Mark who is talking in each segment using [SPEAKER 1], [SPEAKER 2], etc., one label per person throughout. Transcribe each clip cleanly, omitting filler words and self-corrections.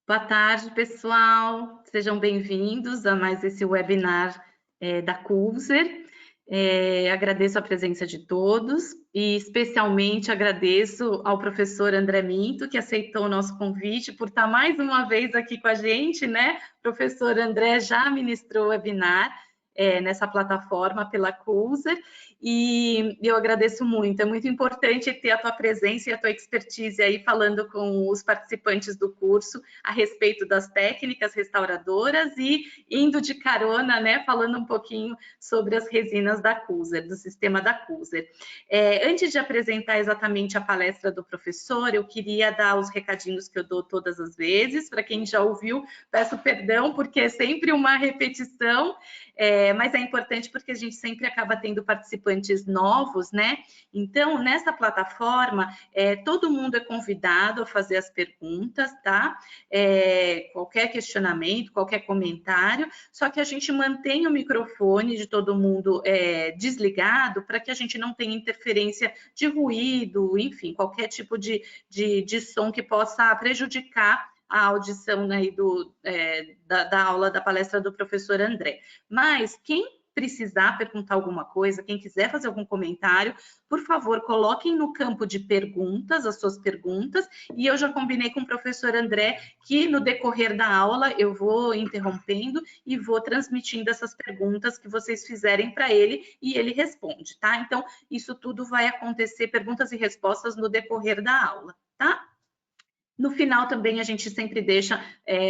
[SPEAKER 1] Boa tarde, pessoal. Sejam bem-vindos a mais esse webinar da Coolzer. Agradeço a presença de todos e especialmente agradeço ao professor André Minto, que aceitou o nosso convite por estar mais uma vez aqui com a gente, né? O professor André já ministrou o webinar nessa plataforma pela Coolzer, e eu agradeço muito. É muito importante ter a tua presença e a tua expertise aí falando com os participantes do curso a respeito das técnicas restauradoras e indo de carona, né, falando um pouquinho sobre as resinas da Coolzer, do sistema da Coolzer. Antes de apresentar exatamente a palestra do professor, eu queria dar os recadinhos que eu dou todas as vezes. Para quem já ouviu, peço perdão, porque é sempre uma repetição, mas é importante porque a gente sempre acaba tendo participantes novos, né? Então, nessa plataforma, todo mundo é convidado a fazer as perguntas, tá? Qualquer questionamento, qualquer comentário, só que a gente mantém o microfone de todo mundo desligado para que a gente não tenha interferência de ruído, enfim, qualquer tipo de som que possa prejudicar a audição, né, da aula, da palestra do professor André. Mas quem precisar perguntar alguma coisa, quem quiser fazer algum comentário, por favor, coloquem no campo de perguntas as suas perguntas, e eu já combinei com o professor André que no decorrer da aula eu vou interrompendo e vou transmitindo essas perguntas que vocês fizerem para ele e ele responde, tá? Então, isso tudo vai acontecer, perguntas e respostas no decorrer da aula, tá? No final também a gente sempre deixa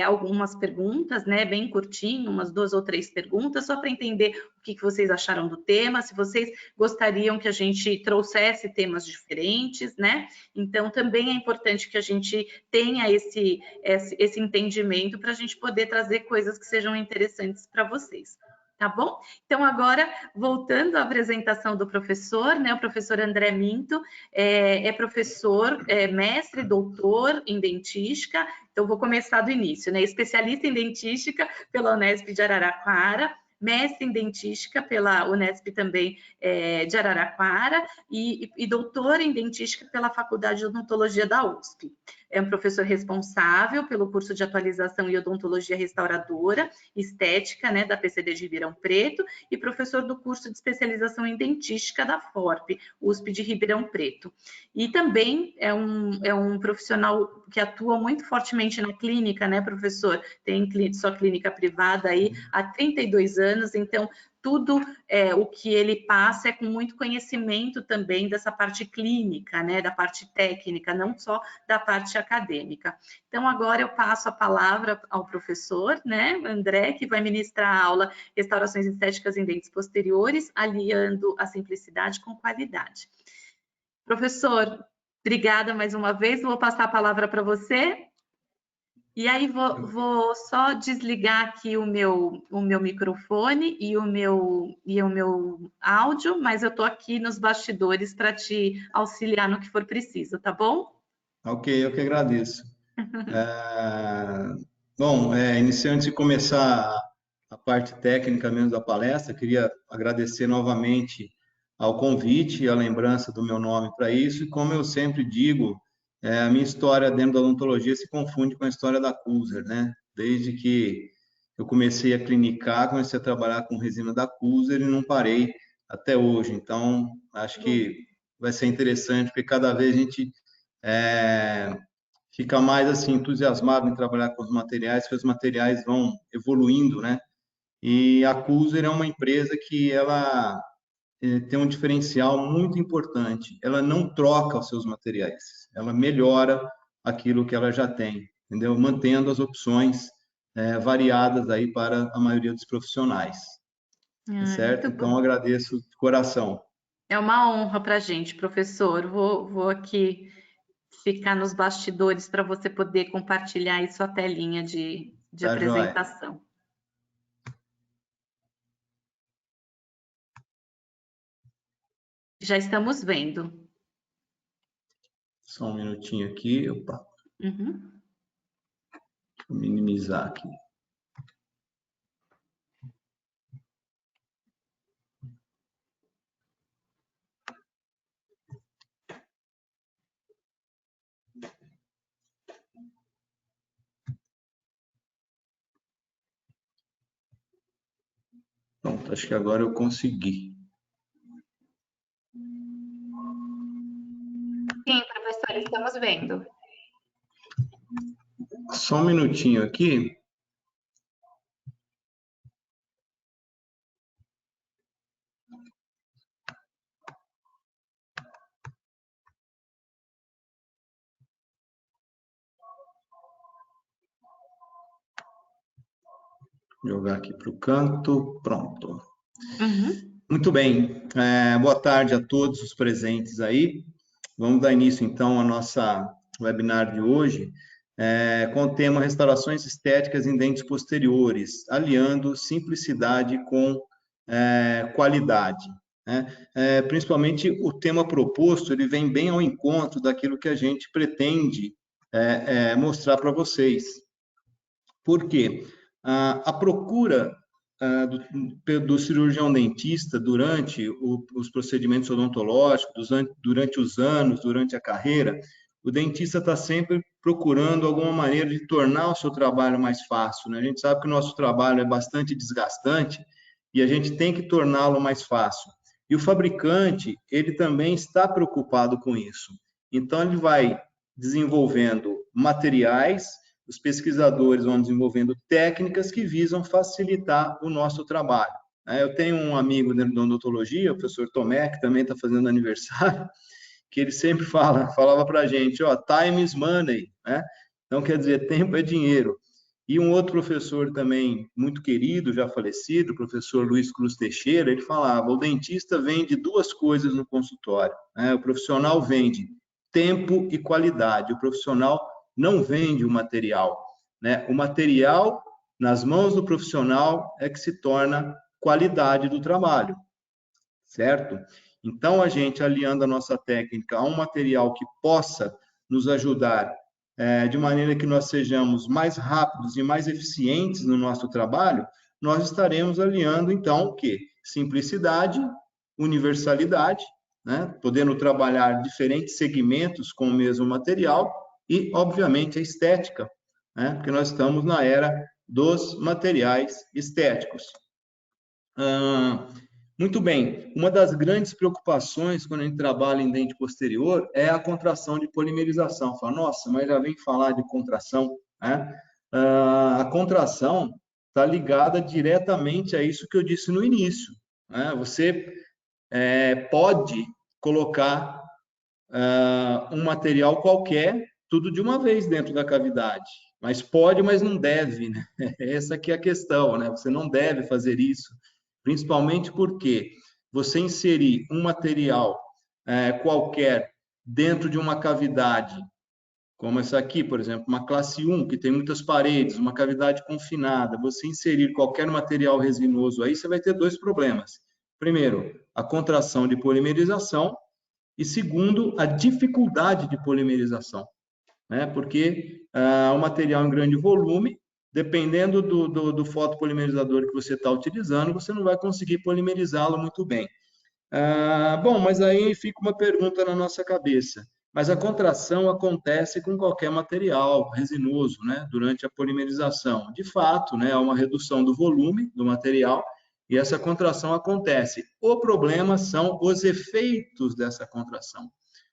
[SPEAKER 1] algumas perguntas, né, bem curtinho, umas 2 ou 3 perguntas, só para entender o que vocês acharam do tema, se vocês gostariam que a gente trouxesse temas diferentes, né? Então também é importante que a gente tenha esse entendimento para a gente poder trazer coisas que sejam interessantes para vocês. Tá bom? Então, agora, voltando à apresentação do professor, né? O professor André Minto é professor, mestre, doutor em dentística. Então, vou começar do início, né? Especialista em dentística pela Unesp de Araraquara, mestre em dentística pela Unesp também de Araraquara e doutor em dentística pela Faculdade de Odontologia da USP. É um professor responsável pelo curso de atualização em odontologia restauradora, estética, né, da PCD de Ribeirão Preto, e professor do curso de especialização em dentística da FORP, USP de Ribeirão Preto. E também é um profissional que atua muito fortemente na clínica, né, professor? Tem sua clínica privada aí há 32 anos, então tudo o que ele passa é com muito conhecimento também dessa parte clínica, né, da parte técnica, não só da parte acadêmica. Então, agora eu passo a palavra ao professor, né, André, que vai ministrar a aula Restaurações Estéticas em Dentes Posteriores, aliando a simplicidade com qualidade. Professor, obrigada mais uma vez, vou passar a palavra para você. E aí vou só desligar aqui o meu microfone e o meu áudio, mas eu estou aqui nos bastidores para te auxiliar no que for preciso, tá bom?
[SPEAKER 2] Ok, eu que agradeço. É, Bom, iniciante de começar a parte técnica mesmo da palestra, queria agradecer novamente ao convite e a lembrança do meu nome para isso. E como eu sempre digo, a minha história dentro da odontologia se confunde com a história da Coolzer, né? Desde que eu comecei a clinicar, comecei a trabalhar com resina da Coolzer e não parei até hoje. Então, acho que vai ser interessante, porque cada vez a gente é, fica mais assim entusiasmado em trabalhar com os materiais, que os materiais vão evoluindo, né? E a Cuser é uma empresa que ela tem um diferencial muito importante. Ela não troca os seus materiais, ela melhora aquilo que ela já tem, entendeu? Mantendo as opções variadas aí para a maioria dos profissionais, tá certo?
[SPEAKER 1] Muito
[SPEAKER 2] Então
[SPEAKER 1] bom.
[SPEAKER 2] agradeço de coração.
[SPEAKER 1] É uma honra para a gente, professor. Vou aqui ficar nos bastidores para você poder compartilhar aí sua telinha de
[SPEAKER 2] Tá, joia?
[SPEAKER 1] apresentação. Já estamos vendo.
[SPEAKER 2] Só um minutinho aqui, opa,
[SPEAKER 1] Uhum.
[SPEAKER 2] vou minimizar aqui. Pronto, acho que agora eu consegui.
[SPEAKER 1] Sim, professor, estamos vendo.
[SPEAKER 2] Só um minutinho aqui. Jogar aqui para o canto. Pronto.
[SPEAKER 1] Uhum.
[SPEAKER 2] Muito bem. Boa tarde a todos os presentes aí. Vamos dar início, então, à nossa webinar de hoje, com o tema Restaurações Estéticas em Dentes Posteriores, aliando simplicidade com qualidade. Né? Principalmente o tema proposto, ele vem bem ao encontro daquilo que a gente pretende mostrar para vocês. Por quê? A procura do cirurgião dentista durante os procedimentos odontológicos, durante os anos, durante a carreira, o dentista está sempre procurando alguma maneira de tornar o seu trabalho mais fácil, né? A gente sabe que o nosso trabalho é bastante desgastante e a gente tem que torná-lo mais fácil. E o fabricante, ele também está preocupado com isso. Então, ele vai desenvolvendo materiais, os pesquisadores vão desenvolvendo técnicas que visam facilitar o nosso trabalho. Eu tenho um amigo dentro da odontologia, o professor Tomé, que também está fazendo aniversário, que ele sempre falava para a gente, time is money, né? Então, quer dizer, tempo é dinheiro. E um outro professor também muito querido, já falecido, o professor Luiz Cruz Teixeira, ele falava, o dentista vende duas coisas no consultório, né? O profissional vende tempo e qualidade, o profissional não vende o material, né? O material nas mãos do profissional é que se torna qualidade do trabalho, certo? Então, a gente aliando a nossa técnica a um material que possa nos ajudar de maneira que nós sejamos mais rápidos e mais eficientes no nosso trabalho, nós estaremos aliando, então, o quê? Simplicidade, universalidade, né? Podendo trabalhar diferentes segmentos com o mesmo material e, obviamente, a estética, né? Porque nós estamos na era dos materiais estéticos. Muito bem, uma das grandes preocupações quando a gente trabalha em dente posterior é a contração de polimerização. Fala, nossa, mas já vem falar de contração, né? A contração está ligada diretamente a isso que eu disse no início, né? Você pode colocar um material qualquer, tudo de uma vez dentro da cavidade, mas pode, mas não deve, né? Essa aqui é a questão, né? Você não deve fazer isso, principalmente porque você inserir um material qualquer dentro de uma cavidade, como essa aqui, por exemplo, uma classe 1, que tem muitas paredes, uma cavidade confinada, você inserir qualquer material resinoso aí, você vai ter dois problemas. Primeiro, a contração de polimerização, e segundo, a dificuldade de polimerização, né? Porque o material em grande volume, dependendo do fotopolimerizador que você está utilizando, você não vai conseguir polimerizá-lo muito bem. Bom, mas aí fica uma pergunta na nossa cabeça. Mas a contração acontece com qualquer material resinoso, né? Durante a polimerização. De fato, né? Há uma redução do volume do material e essa contração acontece. O problema são os efeitos dessa contração.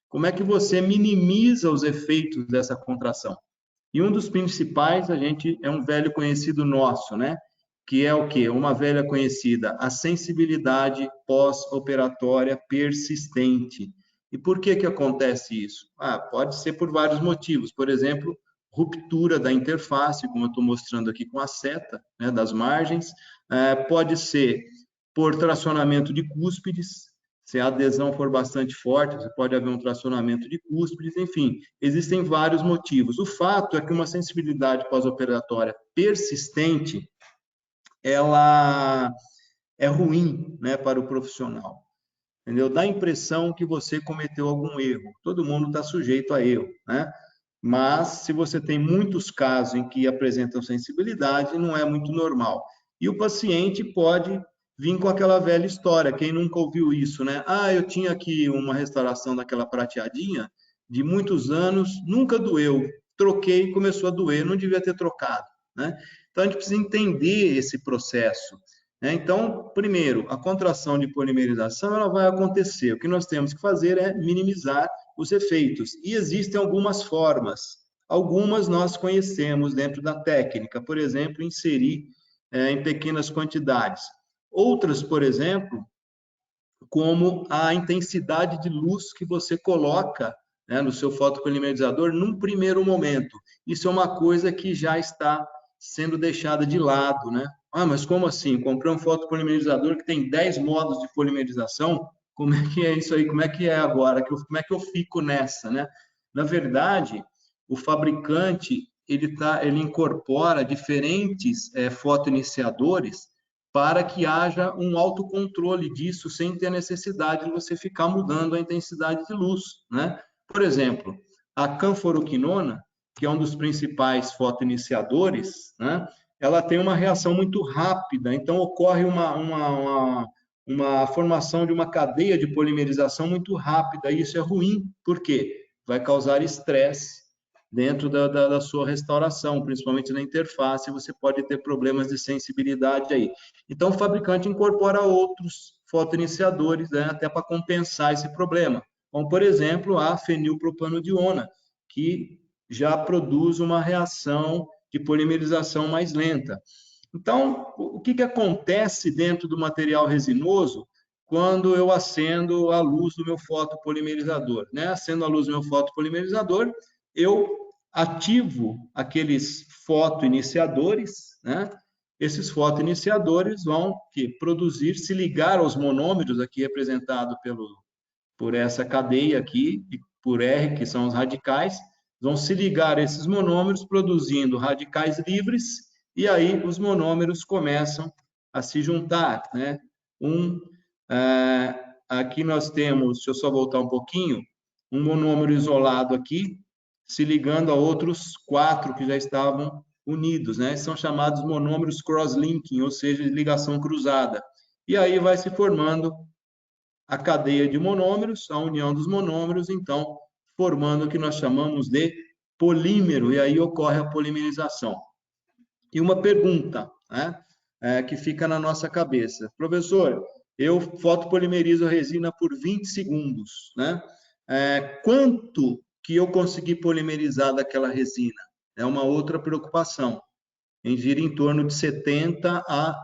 [SPEAKER 2] Como é que você minimiza os efeitos dessa contração? E um dos principais, a gente é um velho conhecido nosso, né? Que é o quê? Uma velha conhecida, a sensibilidade pós-operatória persistente. E por que acontece isso? Pode ser por vários motivos. Por exemplo, ruptura da interface, como eu estou mostrando aqui com a seta, né, das margens. Pode ser por tracionamento de cúspides. Se a adesão for bastante forte, você pode haver um tracionamento de cúspides, enfim, existem vários motivos. O fato é que uma sensibilidade pós-operatória persistente, ela é ruim, né, para o profissional. Entendeu? Dá a impressão que você cometeu algum erro. Todo mundo está sujeito a erro, né? Mas se você tem muitos casos em que apresentam sensibilidade, não é muito normal. E o paciente pode vir com aquela velha história. Quem nunca ouviu isso, né? Eu tinha aqui uma restauração daquela prateadinha de muitos anos, nunca doeu. Troquei, começou a doer, não devia ter trocado, né? Então a gente precisa entender esse processo. né? Então, primeiro, a contração de polimerização ela vai acontecer. O que nós temos que fazer é minimizar os efeitos. E existem algumas formas. Algumas nós conhecemos dentro da técnica, por exemplo, inserir em pequenas quantidades. Outras, por exemplo, como a intensidade de luz que você coloca, né, no seu fotopolimerizador num primeiro momento. Isso é uma coisa que já está sendo deixada de lado, né? Ah, mas como assim? Comprei um fotopolimerizador que tem 10 modos de polimerização? Como é que é isso aí? Como é que é agora? Como é que eu fico nessa, né? Na verdade, o fabricante ele incorpora diferentes fotoiniciadores para que haja um autocontrole disso sem ter necessidade de você ficar mudando a intensidade de luz, né? Por exemplo, a canforoquinona, que é um dos principais fotoiniciadores, né? Ela tem uma reação muito rápida, então ocorre uma formação de uma cadeia de polimerização muito rápida, e isso é ruim, por quê? Vai causar estresse dentro da sua restauração, principalmente na interface, você pode ter problemas de sensibilidade aí. Então, o fabricante incorpora outros fotoiniciadores, né, até para compensar esse problema, como, por exemplo, a fenilpropanodiona, que já produz uma reação de polimerização mais lenta. Então, o que acontece dentro do material resinoso quando eu acendo a luz do meu fotopolimerizador, né? Acendo a luz do meu fotopolimerizador, eu ativo aqueles fotoiniciadores, né? Esses fotoiniciadores vão produzir, se ligar aos monômeros aqui representado por essa cadeia aqui, por R, que são os radicais, vão se ligar a esses monômeros, produzindo radicais livres, e aí os monômeros começam a se juntar, né? Aqui nós temos, deixa eu só voltar um pouquinho, um monômero isolado aqui, se ligando a outros 4 que já estavam unidos, né? São chamados monômeros cross-linking, ou seja, de ligação cruzada. E aí vai se formando a cadeia de monômeros, a união dos monômeros, então, formando o que nós chamamos de polímero, e aí ocorre a polimerização. E uma pergunta, né, que fica na nossa cabeça. Professor, eu fotopolimerizo a resina por 20 segundos, né? Quanto que eu consegui polimerizar daquela resina? É uma outra preocupação. Gira em torno de 70 a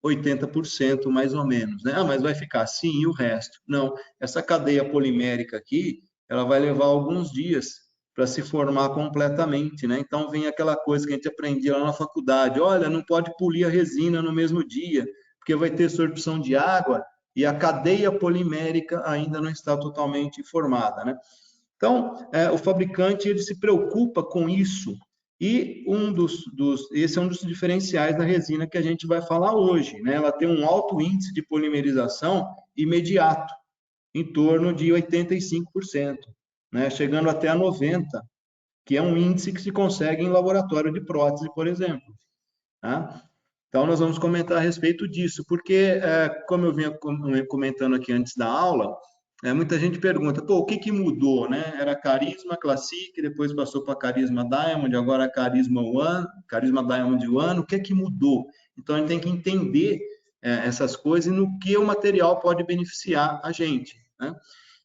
[SPEAKER 2] 80% mais ou menos, né? Ah, mas vai ficar assim e o resto? Não, essa cadeia polimérica aqui, ela vai levar alguns dias para se formar completamente, né? Então vem aquela coisa que a gente aprendia lá na faculdade, olha, não pode polir a resina no mesmo dia, porque vai ter sorpção de água e a cadeia polimérica ainda não está totalmente formada, né? Então, o fabricante ele se preocupa com isso e esse é um dos diferenciais da resina que a gente vai falar hoje, né? Ela tem um alto índice de polimerização imediato, em torno de 85%, né? Chegando até a 90%, que é um índice que se consegue em laboratório de prótese, por exemplo. Tá? Então, nós vamos comentar a respeito disso, porque, como eu vinha comentando aqui antes da aula, muita gente pergunta, pô, o que mudou, né? Era Carisma Classic, depois passou para Carisma Diamond, agora Carisma One, Carisma Diamond One, o que mudou? Então, a gente tem que entender essas coisas e no que o material pode beneficiar a gente, né?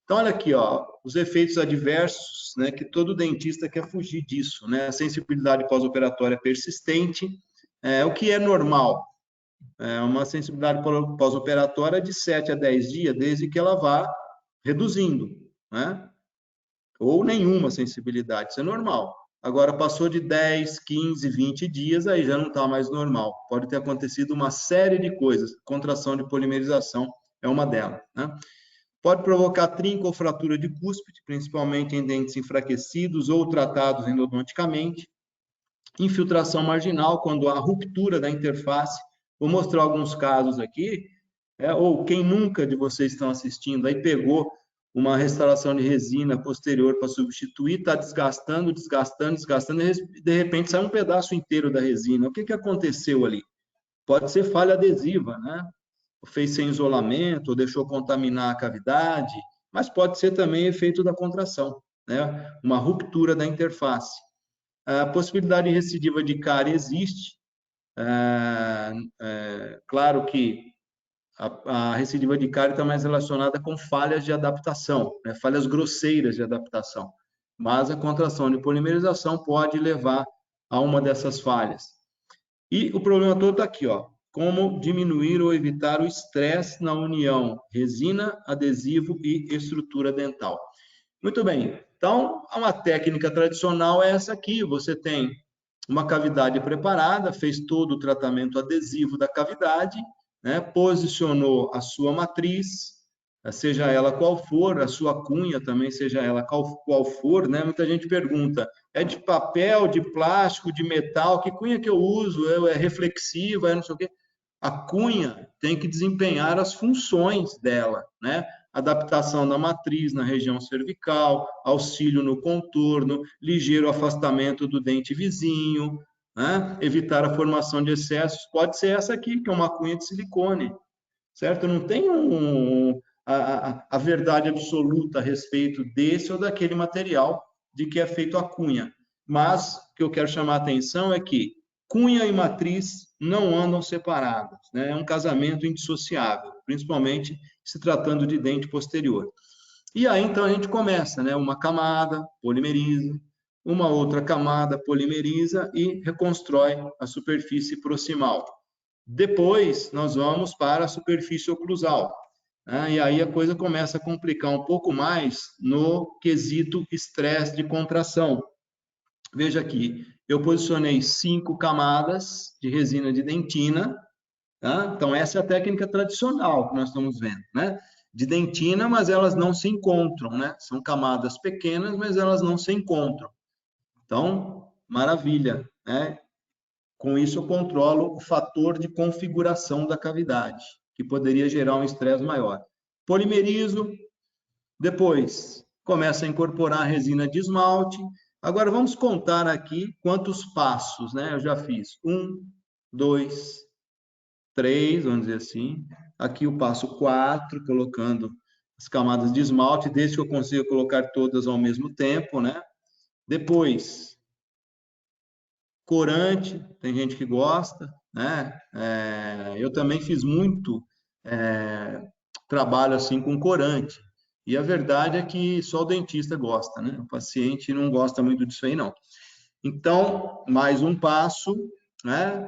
[SPEAKER 2] Então, olha aqui, ó, os efeitos adversos, né, que todo dentista quer fugir disso, né? A sensibilidade pós-operatória persistente, o que é normal? Uma sensibilidade pós-operatória de 7 a 10 dias, desde que ela vá reduzindo, né? Ou nenhuma sensibilidade, isso é normal. Agora, passou de 10, 15, 20 dias, aí já não está mais normal. Pode ter acontecido uma série de coisas, contração de polimerização é uma delas, né? Pode provocar trinco ou fratura de cúspide, principalmente em dentes enfraquecidos ou tratados endodonticamente. Infiltração marginal, quando há ruptura da interface. Vou mostrar alguns casos aqui, ou quem nunca de vocês estão assistindo aí pegou uma restauração de resina posterior para substituir, está desgastando, e de repente sai um pedaço inteiro da resina. O que aconteceu ali? Pode ser falha adesiva, né? Fez sem isolamento, ou deixou contaminar a cavidade, mas pode ser também efeito da contração, né? Uma ruptura da interface. A possibilidade recidiva de cárie existe, Claro que a recidiva de cárie está mais relacionada com falhas de adaptação, né? Falhas grosseiras de adaptação. Mas a contração de polimerização pode levar a uma dessas falhas. E o problema todo está aqui, ó. Como diminuir ou evitar o estresse na união resina, adesivo e estrutura dental. Muito bem. Então, uma técnica tradicional é essa aqui. Você tem uma cavidade preparada, fez todo o tratamento adesivo da cavidade, né? Posicionou a sua matriz, seja ela qual for, a sua cunha também, seja ela qual for, né? Muita gente pergunta, é de papel, de plástico, de metal, que cunha que eu uso? É reflexiva, é não sei o quê. A cunha tem que desempenhar as funções dela, né? Adaptação da matriz na região cervical, auxílio no contorno, ligeiro afastamento do dente vizinho, né? Evitar a formação de excessos. Pode ser essa aqui, que é uma cunha de silicone, certo? Não tem a verdade absoluta a respeito desse ou daquele material de que é feito a cunha. Mas o que eu quero chamar a atenção é que cunha e matriz não andam separadas, né? É um casamento indissociável, principalmente se tratando de dente posterior. E aí, então, a gente começa, né? Uma camada, polimeriza, uma outra camada, polimeriza e reconstrói a superfície proximal. Depois, nós vamos para a superfície oclusal, né? E aí a coisa começa a complicar um pouco mais no quesito estresse de contração. Veja aqui, eu posicionei 5 camadas de resina de dentina, tá? Então, essa é a técnica tradicional que nós estamos vendo, né? De dentina, mas elas não se encontram, né? São camadas pequenas, mas elas não se encontram. Então, maravilha, né? Com isso, eu controlo o fator de configuração da cavidade, que poderia gerar um estresse maior. Polimerizo, depois começa a incorporar a resina de esmalte. Agora, vamos contar aqui quantos passos, né? Eu já fiz 1, 2, 3, vamos dizer assim. Aqui o passo 4, colocando as camadas de esmalte, desde que eu consiga colocar todas ao mesmo tempo, né? Depois, corante, tem gente que gosta, né? Eu também fiz muito trabalho assim com corante. E a verdade é que só o dentista gosta, né? O paciente não gosta muito disso aí, não. Então, mais um passo, né?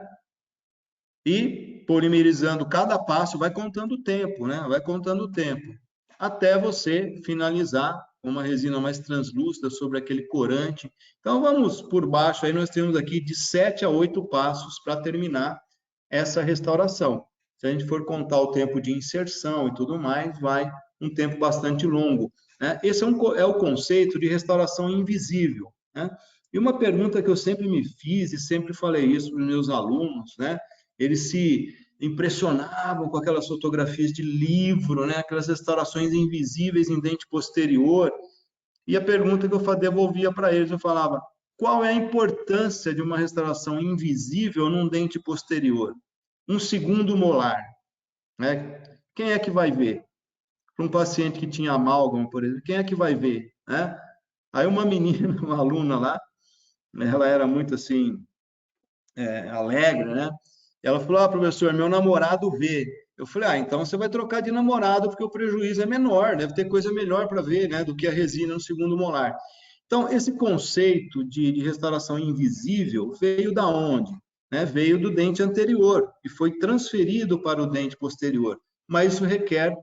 [SPEAKER 2] E polimerizando cada passo, vai contando o tempo, né? Vai contando o tempo, até você finalizar uma resina mais translúcida sobre aquele corante. Então, vamos por baixo, aí nós temos aqui de 7 a 8 passos para terminar essa restauração. Se a gente for contar o tempo de inserção e tudo mais, vai um tempo bastante longo, né? Esse é o conceito de restauração invisível, né? E uma pergunta que eu sempre me fiz e sempre falei isso para os meus alunos, né? Eles se impressionavam com aquelas fotografias de livro, né? Aquelas restaurações invisíveis em dente posterior. E a pergunta que eu devolvia para eles, eu falava, qual é a importância de uma restauração invisível num dente posterior? Um segundo molar, né? Quem é que vai ver? Para um paciente que tinha amálgama, por exemplo, quem é que vai ver, né? Aí uma menina, uma aluna lá, ela era muito assim, alegre, né? Ela falou, professor, meu namorado vê. Eu falei, então você vai trocar de namorado porque o prejuízo é menor, deve ter coisa melhor para ver, né, do que a resina no segundo molar. Então, esse conceito de restauração invisível veio da onde? Né? Veio do dente anterior e foi transferido para o dente posterior. Mas isso requer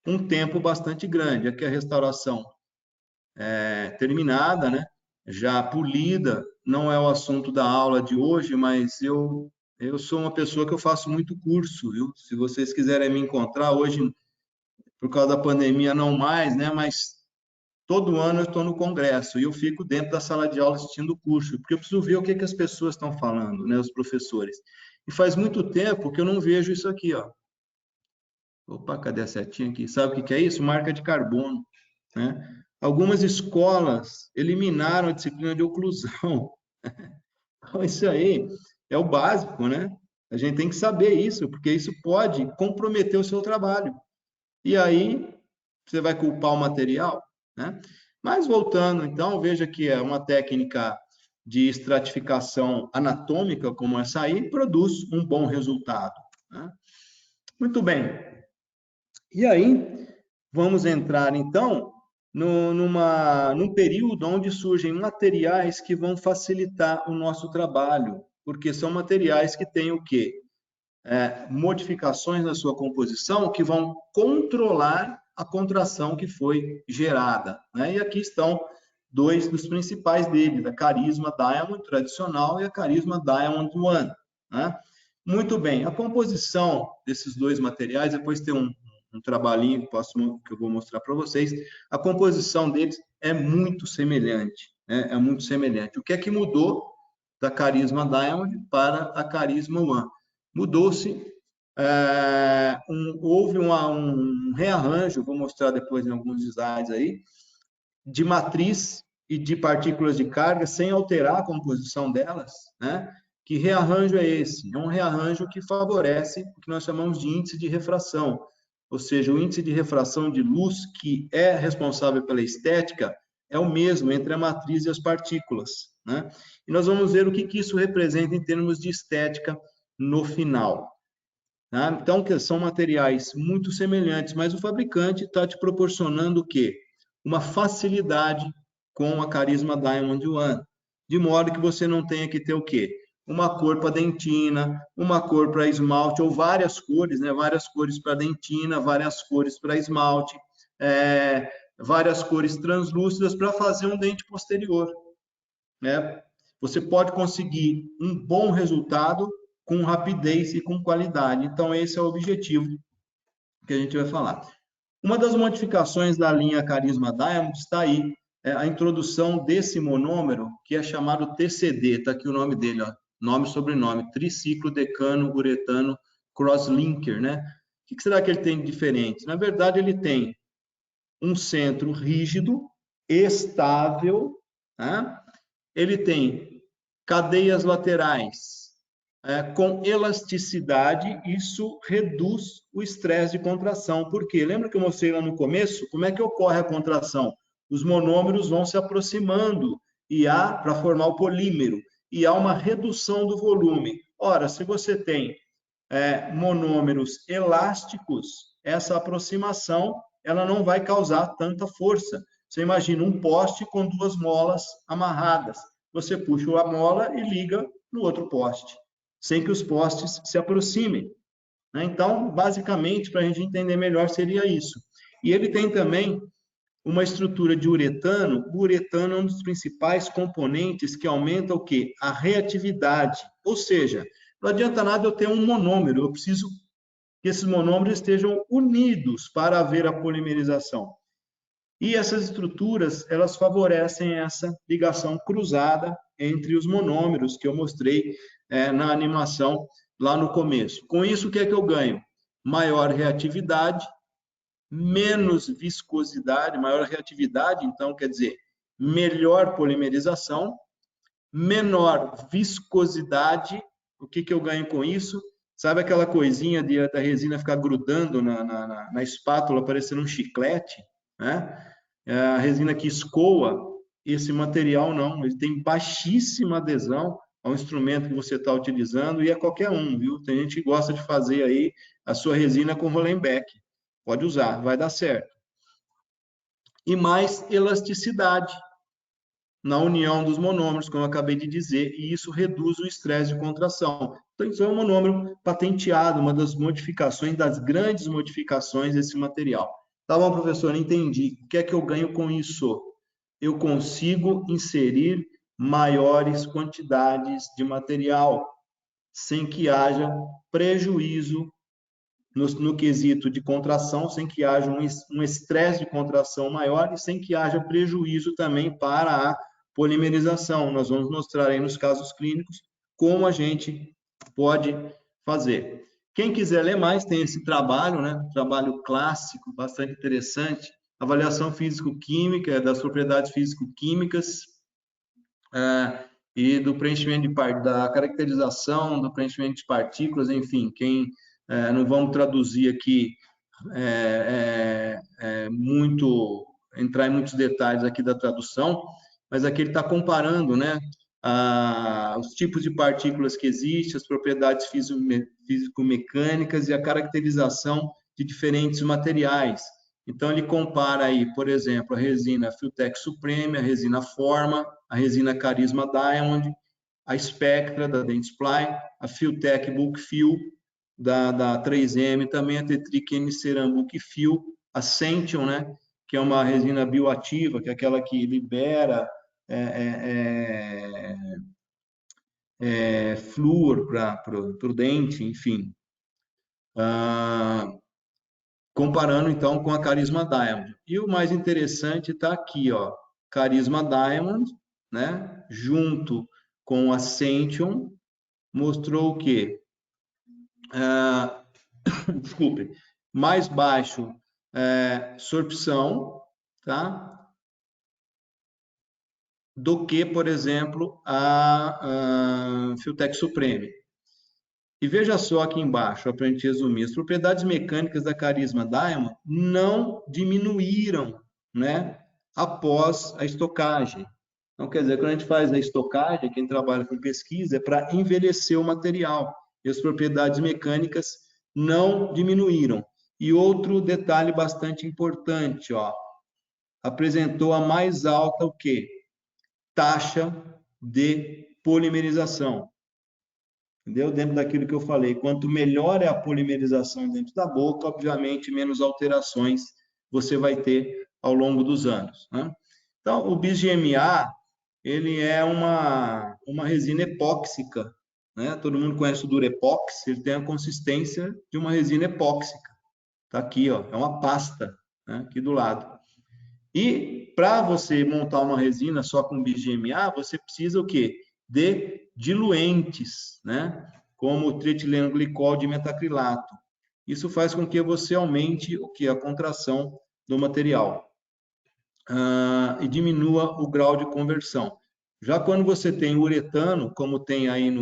[SPEAKER 2] um tempo bastante grande. Aqui a restauração terminada, né? Já polida, não é o assunto da aula de hoje, mas eu sou uma pessoa que eu faço muito curso, viu? Se vocês quiserem me encontrar hoje, por causa da pandemia, não mais, né? Mas todo ano eu estou no congresso e eu fico dentro da sala de aula assistindo o curso, porque eu preciso ver o que as pessoas estão falando, né? Os professores. E faz muito tempo que eu não vejo isso aqui, ó. Opa, cadê a setinha aqui? Sabe o que é isso? Marca de carbono, né? Algumas escolas eliminaram a disciplina de oclusão. Então, isso aí é o básico, né? A gente tem que saber isso, porque isso pode comprometer o seu trabalho. E aí, você vai culpar o material, né? Mas voltando, então, veja que é uma técnica de estratificação anatômica, como essa aí, produz um bom resultado, né? Muito bem. E aí, vamos entrar, então, num período onde surgem materiais que vão facilitar o nosso trabalho, porque são materiais que têm o quê? Modificações na sua composição que vão controlar a contração que foi gerada, né? E aqui estão dois dos principais deles, a Carisma Diamond tradicional e a Carisma Diamond One, né? Muito bem, a composição desses dois materiais, depois tem um trabalhinho que eu vou mostrar para vocês, a composição deles é muito semelhante, né? É muito semelhante. O que é que mudou da Carisma Diamond para a Carisma One? Mudou-se, houve um rearranjo, vou mostrar depois em alguns slides aí, de matriz e de partículas de carga, sem alterar a composição delas, né? Que rearranjo é esse? É um rearranjo que favorece o que nós chamamos de índice de refração, ou seja, o índice de refração de luz, que é responsável pela estética, é o mesmo entre a matriz e as partículas, né? E nós vamos ver o que isso representa em termos de estética no final. Tá? Então, que são materiais muito semelhantes, mas o fabricante está te proporcionando o quê? Uma facilidade com a Carisma Diamond One, de modo que você não tenha que ter o quê? Uma cor para dentina, uma cor para esmalte, ou várias cores, né? Várias cores para dentina, várias cores para esmalte, várias cores translúcidas para fazer um dente posterior, né? Você pode conseguir um bom resultado com rapidez e com qualidade. Então, esse é o objetivo que a gente vai falar. Uma das modificações da linha Carisma Diamond está aí, a introdução desse monômero, que é chamado TCD, está aqui o nome dele, ó, nome e sobrenome, triciclo decano uretano crosslinker, né? O que será que ele tem de diferente? Na verdade, ele tem um centro rígido, estável, né? Ele tem cadeias laterais com elasticidade, isso reduz o estresse de contração. Por quê? Lembra que eu mostrei lá no começo? Como é que ocorre a contração? Os monômeros vão se aproximando para formar o polímero, e há uma redução do volume. Ora, se você tem monômeros elásticos, essa aproximação ela não vai causar tanta força. Você imagina um poste com duas molas amarradas. Você puxa a mola e liga no outro poste, sem que os postes se aproximem, né? Então, basicamente, para a gente entender melhor, seria isso. E ele tem também uma estrutura de uretano. O uretano é um dos principais componentes que aumenta o quê? A reatividade. Ou seja, não adianta nada eu ter um monômero, eu preciso que esses monômeros estejam unidos para haver a polimerização. E essas estruturas, elas favorecem essa ligação cruzada entre os monômeros que eu mostrei na animação lá no começo. Com isso, o que é que eu ganho? Maior reatividade, menos viscosidade, maior reatividade, então, quer dizer, melhor polimerização, menor viscosidade. O que eu ganho com isso? Sabe aquela coisinha da resina ficar grudando na espátula, parecendo um chiclete, né? A resina que escoa, esse material não, ele tem baixíssima adesão ao instrumento que você está utilizando, e é qualquer um, viu? Tem gente que gosta de fazer aí a sua resina com Rollenbeck. Pode usar, vai dar certo. E mais elasticidade na união dos monômeros, como eu acabei de dizer, e isso reduz o estresse de contração. Então, isso é um monômero patenteado, uma das modificações, das grandes modificações desse material. Tá bom, professor, entendi. O que é que eu ganho com isso? Eu consigo inserir maiores quantidades de material, sem que haja prejuízo no quesito de contração, sem que haja um estresse de contração maior e sem que haja prejuízo também para a polimerização. Nós vamos mostrar aí nos casos clínicos como a gente pode fazer. Quem quiser ler mais, tem esse trabalho, né? Trabalho clássico, bastante interessante. Avaliação físico-química, das propriedades físico-químicas e do preenchimento da caracterização, do preenchimento de partículas, enfim, não vamos traduzir aqui entrar em muitos detalhes aqui da tradução, mas aqui ele está comparando, né, os tipos de partículas que existem, as propriedades físico-mecânicas e a caracterização de diferentes materiais. Então, ele compara aí, por exemplo, a resina Filtech Supreme, a resina Forma, a resina Carisma Diamond, a Spectra, da Dentsply, a Filtech Bulk Fill, da 3M, também a Tetric N-Ceram Bulk Fill, a Sentient, né, que é uma resina bioativa, que é aquela que libera flúor para o dente, enfim. Comparando, então, com a Carisma Diamond. E o mais interessante está aqui, ó, Carisma Diamond, né, junto com a Sentient, mostrou o quê? Desculpe, mais baixo sorpção, tá? Do que, por exemplo, a Filtech Supreme. E veja só aqui embaixo, para a gente resumir, as propriedades mecânicas da Carisma Diamond não diminuíram, né, após a estocagem. Então, quer dizer, quando a gente faz a estocagem, quem trabalha com pesquisa, é para envelhecer o material. E as propriedades mecânicas não diminuíram. E outro detalhe bastante importante, ó, apresentou a mais alta o quê? Taxa de polimerização. Entendeu? Dentro daquilo que eu falei, quanto melhor é a polimerização dentro da boca, obviamente, menos alterações você vai ter ao longo dos anos, né? Então, o BIS-GMA, ele é uma resina epóxica, né? Todo mundo conhece o Durepox, ele tem a consistência de uma resina epóxica. Tá aqui, ó, é uma pasta, né? Aqui do lado. E para você montar uma resina só com BIS-GMA, você precisa o quê? De diluentes, né? Como o trietileno glicol de metacrilato. Isso faz com que você aumente o que? A contração do material e diminua o grau de conversão. Já quando você tem uretano, como tem aí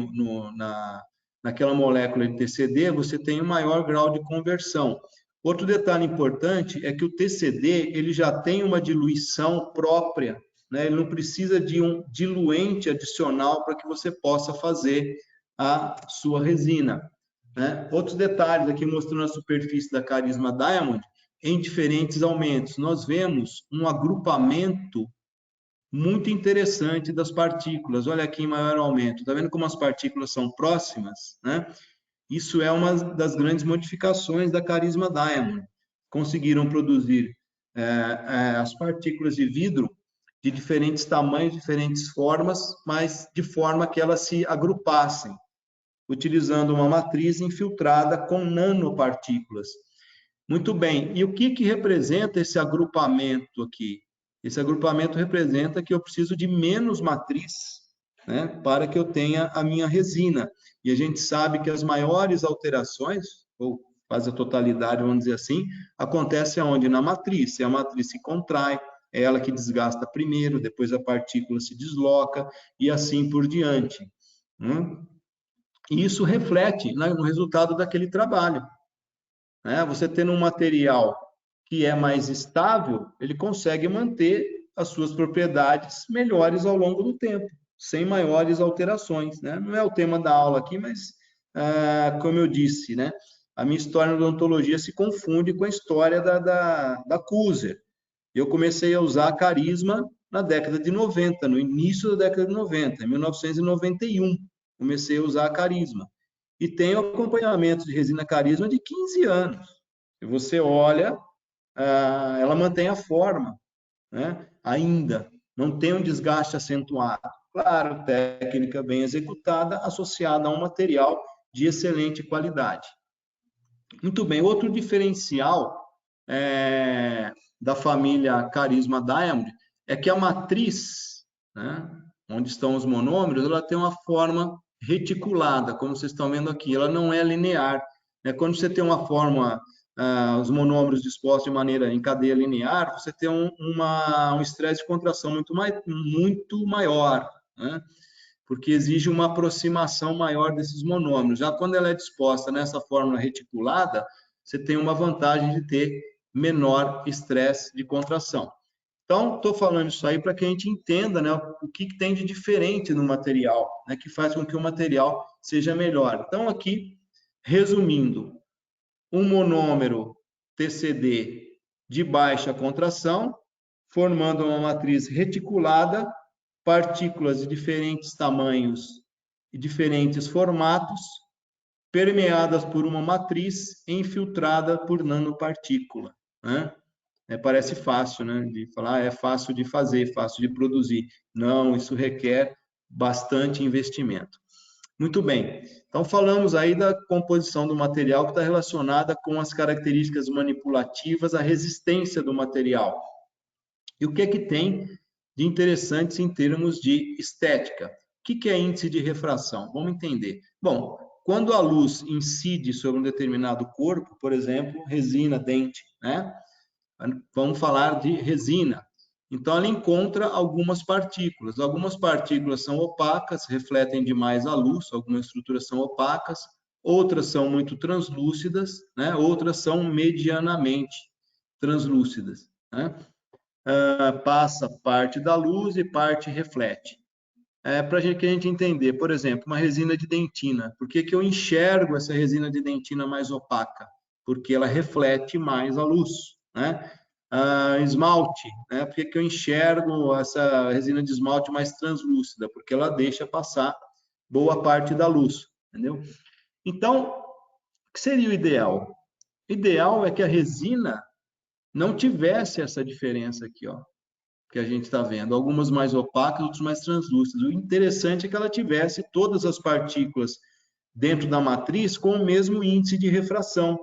[SPEAKER 2] naquela molécula de TCD, você tem um maior grau de conversão. Outro detalhe importante é que o TCD ele já tem uma diluição própria, né? Ele não precisa de um diluente adicional para que você possa fazer a sua resina, né? Outros detalhes aqui mostrando a superfície da Carisma Diamond em diferentes aumentos. Nós vemos um agrupamento muito interessante das partículas. Olha aqui em maior aumento. Está vendo como as partículas são próximas, né? Isso é uma das grandes modificações da Carisma Diamond. Conseguiram produzir as partículas de vidro de diferentes tamanhos, diferentes formas, mas de forma que elas se agrupassem, utilizando uma matriz infiltrada com nanopartículas. Muito bem, e o que representa esse agrupamento aqui? Esse agrupamento representa que eu preciso de menos matriz, né, para que eu tenha a minha resina. E a gente sabe que as maiores alterações, ou quase a totalidade, vamos dizer assim, acontece aonde? Na matriz. Se a matriz se contrai, é ela que desgasta primeiro, depois a partícula se desloca e assim por diante. E isso reflete no resultado daquele trabalho. Você tendo um material que é mais estável, ele consegue manter as suas propriedades melhores ao longo do tempo, sem maiores alterações, né? Não é o tema da aula aqui, mas, como eu disse, né? A minha história na odontologia se confunde com a história da Kuser. Eu comecei a usar a Carisma na década de 90, no início da década de 90, em 1991, comecei a usar a Carisma. E tenho acompanhamento de resina Carisma de 15 anos. Se você olha, ela mantém a forma, né? Ainda não tem um desgaste acentuado. Claro, técnica bem executada, associada a um material de excelente qualidade. Muito bem, outro diferencial da família Carisma Diamond é que a matriz, né, onde estão os monômeros, ela tem uma forma reticulada, como vocês estão vendo aqui, ela não é linear. Quando você tem uma forma, os monômeros dispostos de maneira em cadeia linear, você tem um estresse de contração muito maior, né? Porque exige uma aproximação maior desses monômeros. Já quando ela é disposta nessa forma reticulada, você tem uma vantagem de ter menor estresse de contração. Então, estou falando isso aí para que a gente entenda, né, o que tem de diferente no material, né, que faz com que o material seja melhor. Então, aqui, resumindo, um monômero TCD de baixa contração, formando uma matriz reticulada, partículas de diferentes tamanhos e diferentes formatos, permeadas por uma matriz infiltrada por nanopartícula, né? Parece fácil, né? De falar, é fácil de fazer, fácil de produzir. Não, isso requer bastante investimento. Muito bem. Então, falamos aí da composição do material que está relacionada com as características manipulativas, a resistência do material. E o que é que tem de interessantes em termos de estética? O que é índice de refração? Vamos entender. Bom, quando a luz incide sobre um determinado corpo, por exemplo, resina, dente, né? Vamos falar de resina. Então, ela encontra algumas partículas. Algumas partículas são opacas, refletem demais a luz, algumas estruturas são opacas, outras são muito translúcidas, né? Outras são medianamente translúcidas, né? Passa parte da luz e parte reflete. Para que a gente entender, por exemplo, uma resina de dentina. Por que eu enxergo essa resina de dentina mais opaca? Porque ela reflete mais a luz, né? Esmalte, né? Por que eu enxergo essa resina de esmalte mais translúcida? Porque ela deixa passar boa parte da luz, entendeu? Então, o que seria o ideal? O ideal é que a resina não tivesse essa diferença aqui, ó, que a gente está vendo. Algumas mais opacas, outras mais translúcidas. O interessante é que ela tivesse todas as partículas dentro da matriz com o mesmo índice de refração,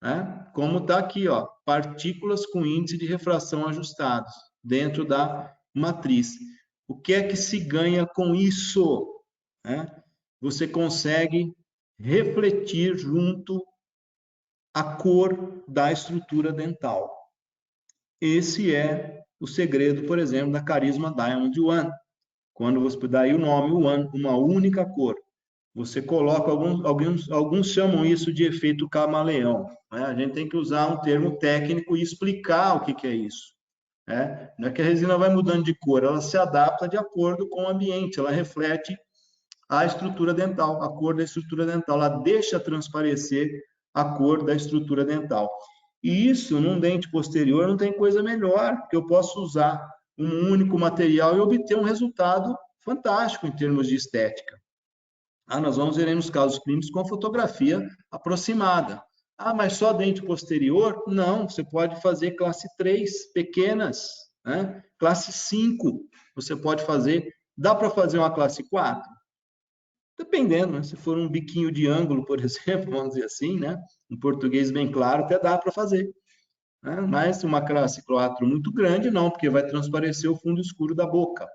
[SPEAKER 2] né? Como está aqui, ó, partículas com índice de refração ajustados dentro da matriz. O que é que se ganha com isso? Né? Você consegue refletir junto a cor da estrutura dental. Esse é o segredo, por exemplo, da Carisma Diamond One. Quando você dá aí o nome One, uma única cor. Você coloca, alguns chamam isso de efeito camaleão. Né? A gente tem que usar um termo técnico e explicar o que é isso. Né? Não é que a resina vai mudando de cor, ela se adapta de acordo com o ambiente, ela reflete a estrutura dental, a cor da estrutura dental, ela deixa transparecer a cor da estrutura dental. E isso, num dente posterior, não tem coisa melhor, porque eu posso usar um único material e obter um resultado fantástico em termos de estética. Nós vamos ver aí nos casos clínicos com a fotografia aproximada. Mas só dente posterior? Não, você pode fazer classe 3, pequenas, né? Classe 5, você pode fazer. Dá para fazer uma classe 4? Dependendo, né? Se for um biquinho de ângulo, por exemplo, vamos dizer assim, né? Em português bem claro, até dá para fazer. Né? Mas uma classe 4 muito grande, não, porque vai transparecer o fundo escuro da boca.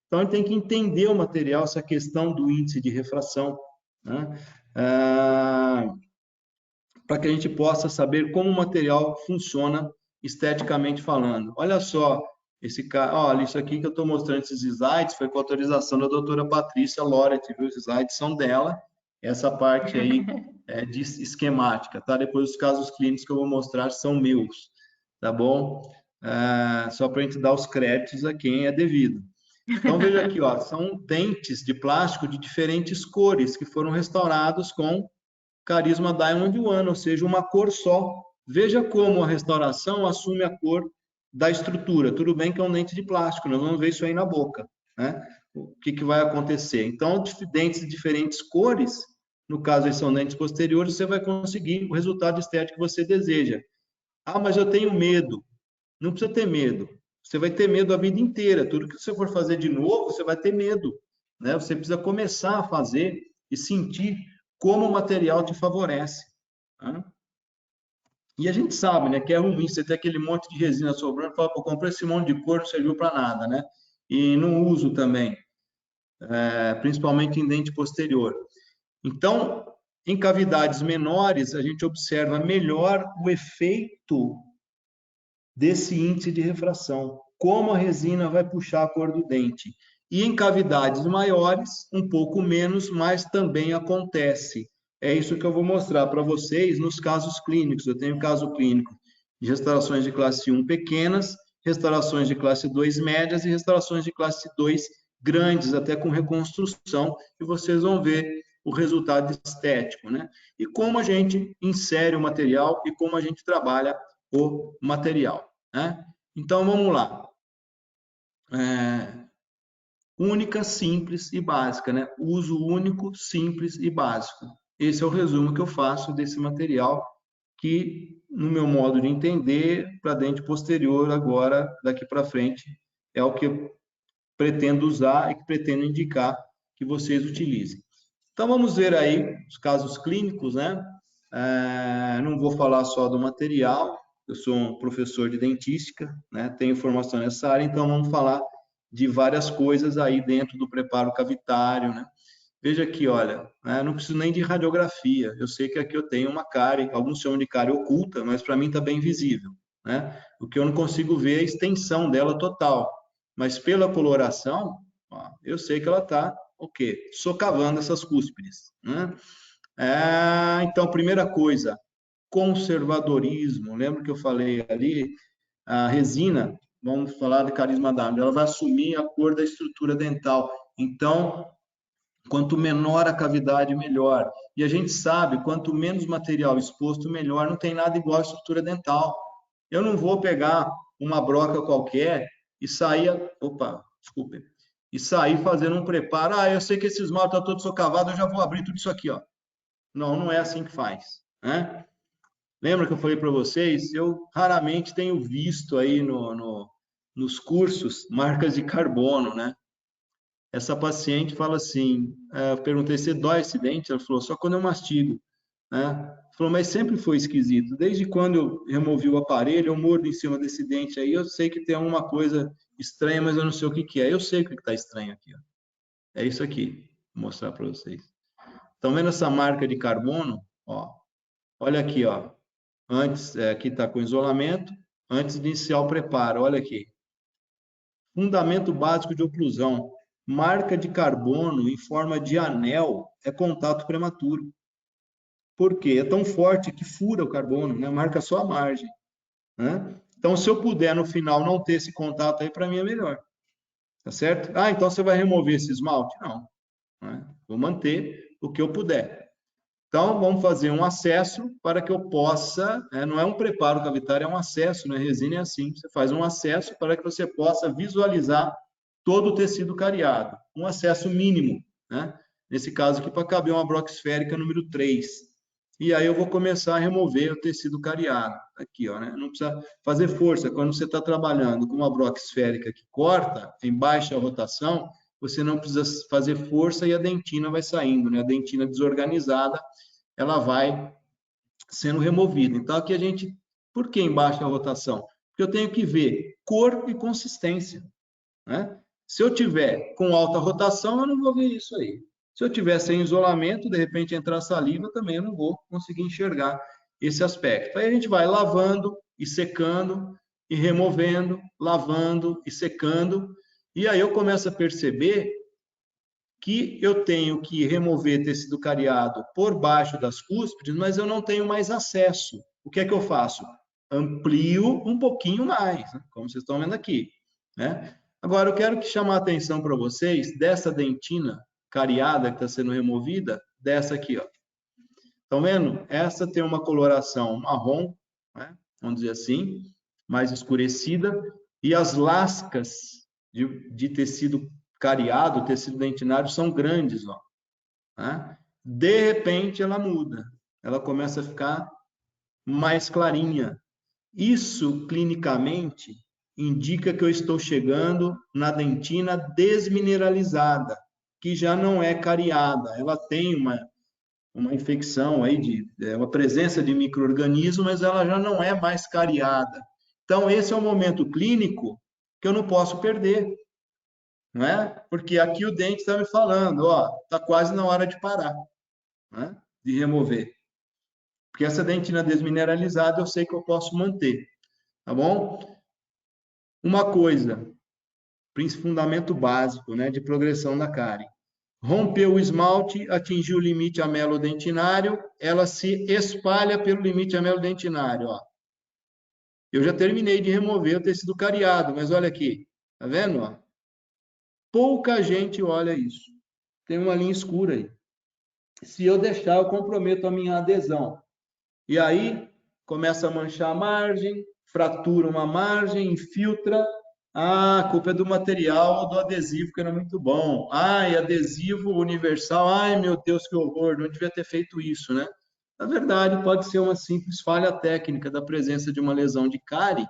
[SPEAKER 2] Então, a gente tem que entender o material, essa questão do índice de refração, né? Para que a gente possa saber como o material funciona esteticamente falando. Olha só, esse cara, olha, isso aqui que eu estou mostrando, esses slides, foi com autorização da doutora Patrícia Loret, viu? Os slides são dela, essa parte aí é de esquemática, tá? Depois os casos clínicos que eu vou mostrar são meus, tá bom? Só para a gente dar os créditos a quem é devido. Então, veja aqui, ó, são dentes de plástico de diferentes cores que foram restaurados com Carisma Diamond One, ou seja, uma cor só. Veja como a restauração assume a cor da estrutura. Tudo bem que é um dente de plástico, nós vamos ver isso aí na boca, né? O que vai acontecer? Então, dentes de diferentes cores, no caso, são dentes posteriores, você vai conseguir o resultado estético que você deseja. Mas eu tenho medo. Não precisa ter medo. Você vai ter medo a vida inteira. Tudo que você for fazer de novo, você vai ter medo, né? Você precisa começar a fazer e sentir como o material te favorece. Tá? E a gente sabe, né, que é ruim você ter aquele monte de resina sobrando e falar, pô, comprei esse monte de cor, não serviu para nada, né? E não uso também, principalmente em dente posterior. Então, em cavidades menores, a gente observa melhor o efeito desse índice de refração, como a resina vai puxar a cor do dente. E em cavidades maiores, um pouco menos, mas também acontece. É isso que eu vou mostrar para vocês nos casos clínicos. Eu tenho caso clínico de restaurações de classe 1 pequenas restaurações de classe 2 médias e restaurações de classe 2 grandes, até com reconstrução, e vocês vão ver o resultado estético, né? E como a gente insere o material e como a gente trabalha o material, né? Então, vamos lá. Única, simples e básica, né? Uso único, simples e básico. Esse é o resumo que eu faço desse material que, no meu modo de entender, para dente posterior, agora, daqui para frente, é o que eu pretendo usar e que pretendo indicar que vocês utilizem. Então, vamos ver aí os casos clínicos, né? Não vou falar só do material, eu sou um professor de dentística, né? Tenho formação nessa área, então vamos falar de várias coisas aí dentro do preparo cavitário, né? Veja aqui, olha, né? Não preciso nem de radiografia, eu sei que aqui eu tenho uma cárie, alguns chamam de cárie oculta, mas para mim está bem visível, né? O que eu não consigo ver é a extensão dela total, mas pela coloração, ó, eu sei que ela está, o quê? Socavando essas cúspides, né? Então, primeira coisa, conservadorismo. Lembra que eu falei ali? A resina, vamos falar de carisma W, ela vai assumir a cor da estrutura dental. Então, quanto menor a cavidade, melhor. E a gente sabe, quanto menos material exposto, melhor. Não tem nada igual à estrutura dental. Eu não vou pegar uma broca qualquer e sair, opa, desculpe, e sair fazendo um preparo. Eu sei que esse esmalte está todo socavado, eu já vou abrir tudo isso aqui, ó. Não, não é assim que faz, né? Lembra que eu falei para vocês? Eu raramente tenho visto aí nos cursos marcas de carbono, né? Essa paciente fala assim, eu perguntei se dói esse dente, ela falou, só quando eu mastigo, né? Falou, mas sempre foi esquisito. Desde quando eu removi o aparelho, eu mordo em cima desse dente aí, eu sei que tem alguma coisa estranha, mas eu não sei o que que é. Eu sei o que está estranho aqui, ó. É isso aqui, vou mostrar para vocês. Estão vendo essa marca de carbono? Ó, olha aqui, ó. Antes, aqui está com isolamento, antes de iniciar o preparo, olha aqui. Fundamento básico de oclusão. Marca de carbono em forma de anel é contato prematuro. Por quê? É tão forte que fura o carbono, né? Marca só a margem, né? Então, se eu puder no final não ter esse contato aí, para mim é melhor. Tá certo? Então você vai remover esse esmalte? Não, né? Vou manter o que eu puder. Então, vamos fazer um acesso para que eu possa, não é um preparo cavitário, é um acesso, né? Resina é assim, você faz um acesso para que você possa visualizar todo o tecido cariado, um acesso mínimo, né? Nesse caso aqui, para caber uma broca esférica número 3. E aí eu vou começar a remover o tecido cariado, aqui, ó, né? Não precisa fazer força, quando você está trabalhando com uma broca esférica que corta, em baixa rotação, você não precisa fazer força e a dentina vai saindo, né? A dentina desorganizada, ela vai sendo removida. Então, aqui a gente... Por que em baixa rotação? Porque eu tenho que ver cor e consistência, né? Se eu tiver com alta rotação, eu não vou ver isso aí. Se eu tiver sem isolamento, de repente entrar saliva, também eu não vou conseguir enxergar esse aspecto. Aí a gente vai lavando e secando e removendo, lavando e secando. E aí eu começo a perceber que eu tenho que remover tecido cariado por baixo das cúspides, mas eu não tenho mais acesso. O que é que eu faço? Amplio um pouquinho mais, né? Como vocês estão vendo aqui, né? Agora, eu quero chamar a atenção para vocês dessa dentina cariada que está sendo removida, dessa aqui, ó. Estão vendo? Essa tem uma coloração marrom, né? Vamos dizer assim, mais escurecida, e as lascas de tecido cariado, tecido dentinário, são grandes, ó, né? De repente, ela muda, ela começa a ficar mais clarinha. Isso, clinicamente, indica que eu estou chegando na dentina desmineralizada, que já não é cariada, ela tem uma infecção aí, uma presença de micro-organismo, mas ela já não é mais cariada. Então, esse é um momento clínico que eu não posso perder, não é? Porque aqui o dente está me falando, ó, está quase na hora de parar, né? De remover. Porque essa dentina desmineralizada eu sei que eu posso manter, tá bom? Uma coisa, fundamento básico, né, de progressão da cárie. Rompeu o esmalte, atingiu o limite amelodentinário, ela se espalha pelo limite amelodentinário, ó. Eu já terminei de remover o tecido cariado, mas olha aqui, tá vendo? Ó? Pouca gente olha isso. Tem uma linha escura aí. Se eu deixar, eu comprometo a minha adesão. E aí, começa a manchar a margem, fratura uma margem, infiltra. Ah, a culpa é do material ou do adesivo, que era muito bom. Ai, adesivo universal. Ai, meu Deus, que horror, não devia ter feito isso, né? Na verdade, pode ser uma simples falha técnica da presença de uma lesão de cárie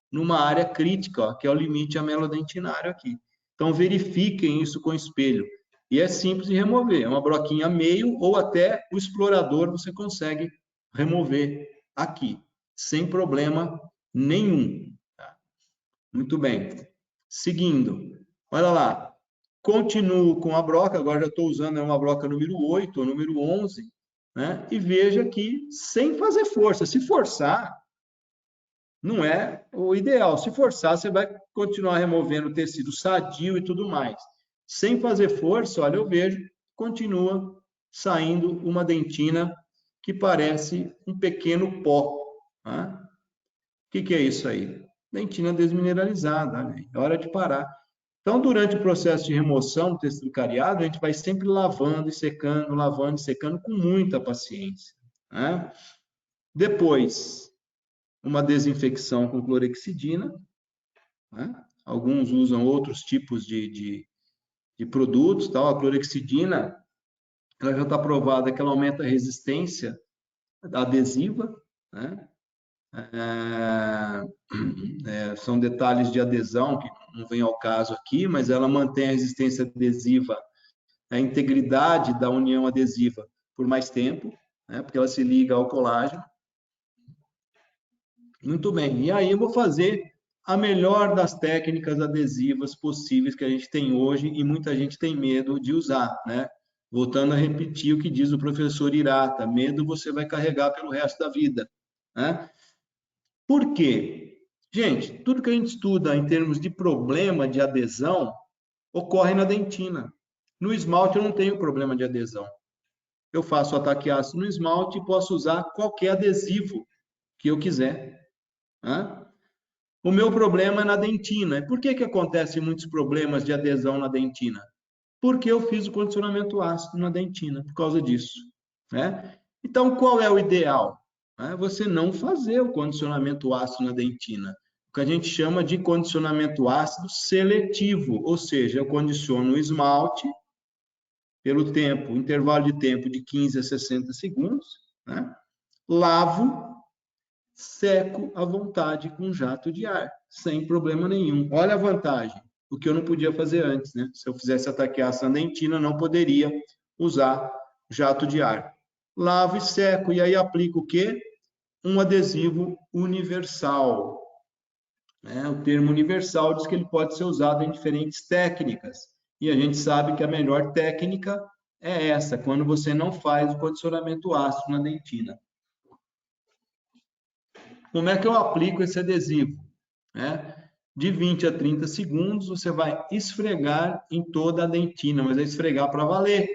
[SPEAKER 2] numa área crítica, ó, que é o limite amelodentinário aqui. Então, verifiquem isso com espelho. E é simples de remover, é uma broquinha meio ou até o explorador você consegue remover aqui, sem problema nenhum. Tá? Muito bem. Seguindo, olha lá. Continuo com a broca, agora já estou usando uma broca número 8 ou número 11, né? E veja que sem fazer força. Se forçar, não é o ideal. Se forçar, você vai continuar removendo o tecido sadio e tudo mais. Sem fazer força, olha, eu vejo, continua saindo uma dentina que parece um pequeno pó. Tá? O que é isso aí? Dentina desmineralizada, né? É hora de parar. Então, durante o processo de remoção do tecido cariado, a gente vai sempre lavando e secando com muita paciência. Né? Depois, uma desinfecção com clorexidina. Né? Alguns usam outros tipos de produtos. Tal. A clorexidina ela já está provada que ela aumenta a resistência adesiva. Né? São detalhes de adesão que não vem ao caso aqui, mas ela mantém a resistência adesiva, a integridade da união adesiva por mais tempo, né? Porque ela se liga ao colágeno. Muito bem. E aí eu vou fazer a melhor das técnicas adesivas possíveis que a gente tem hoje e muita gente tem medo de usar, né? Voltando a repetir o que diz o professor Hirata, medo você vai carregar pelo resto da vida, né? Por quê? Gente, tudo que a gente estuda em termos de problema de adesão ocorre na dentina. No esmalte eu não tenho problema de adesão. Eu faço ataque ácido no esmalte e posso usar qualquer adesivo que eu quiser. Né? O meu problema é na dentina. E por que acontecem muitos problemas de adesão na dentina? Porque eu fiz o condicionamento ácido na dentina, por causa disso. Né? Então, qual é o ideal? É você não fazer o condicionamento ácido na dentina. O que a gente chama de condicionamento ácido seletivo, ou seja, eu condiciono o esmalte pelo tempo, intervalo de tempo de 15 a 60 segundos, né? Lavo, seco à vontade com jato de ar, sem problema nenhum. Olha a vantagem, o que eu não podia fazer antes, né? Se eu fizesse ataque ácido na dentina, eu não poderia usar jato de ar. Lavo e seco, e aí aplico o quê? Um adesivo universal. O termo universal diz que ele pode ser usado em diferentes técnicas. E a gente sabe que a melhor técnica é essa, quando você não faz o condicionamento ácido na dentina. Como é que eu aplico esse adesivo? De 20 a 30 segundos, você vai esfregar em toda a dentina, mas é esfregar para valer.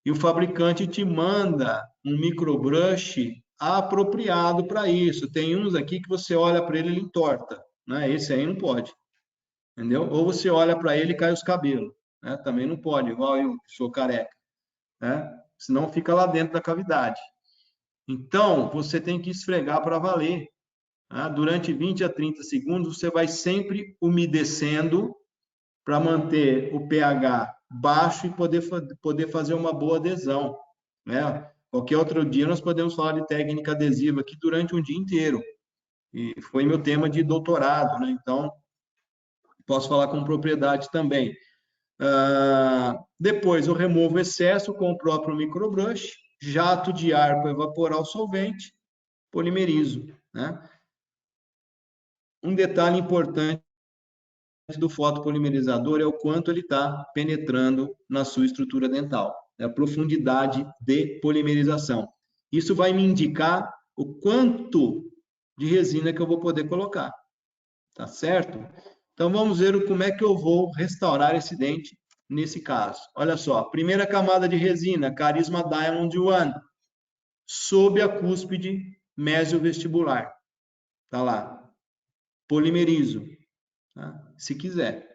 [SPEAKER 2] E o fabricante te manda um microbrush apropriado para isso. Tem uns aqui que você olha para ele e ele entorta. Né? Esse aí não pode. Entendeu? Ou você olha para ele e cai os cabelos. Né? Também não pode, igual eu, que sou careca. Né? Senão fica lá dentro da cavidade. Então, você tem que esfregar para valer. Né? Durante 20 a 30 segundos, você vai sempre umedecendo para manter o pH baixo e poder fazer uma boa adesão. Né? Qualquer outro dia nós podemos falar de técnica adesiva aqui durante um dia inteiro. E foi meu tema de doutorado, né? Então, posso falar com propriedade também. Depois eu removo o excesso com o próprio microbrush, jato de ar para evaporar o solvente, polimerizo. Né? Um detalhe importante do fotopolimerizador é o quanto ele está penetrando na sua estrutura dental, a profundidade de polimerização. Isso vai me indicar o quanto de resina que eu vou poder colocar, tá certo? Então vamos ver como é que eu vou restaurar esse dente nesse caso. Olha só, primeira camada de resina, Carisma Diamond One, sob a cúspide mesiovestibular. Tá lá. polimerizo, tá? Se quiser.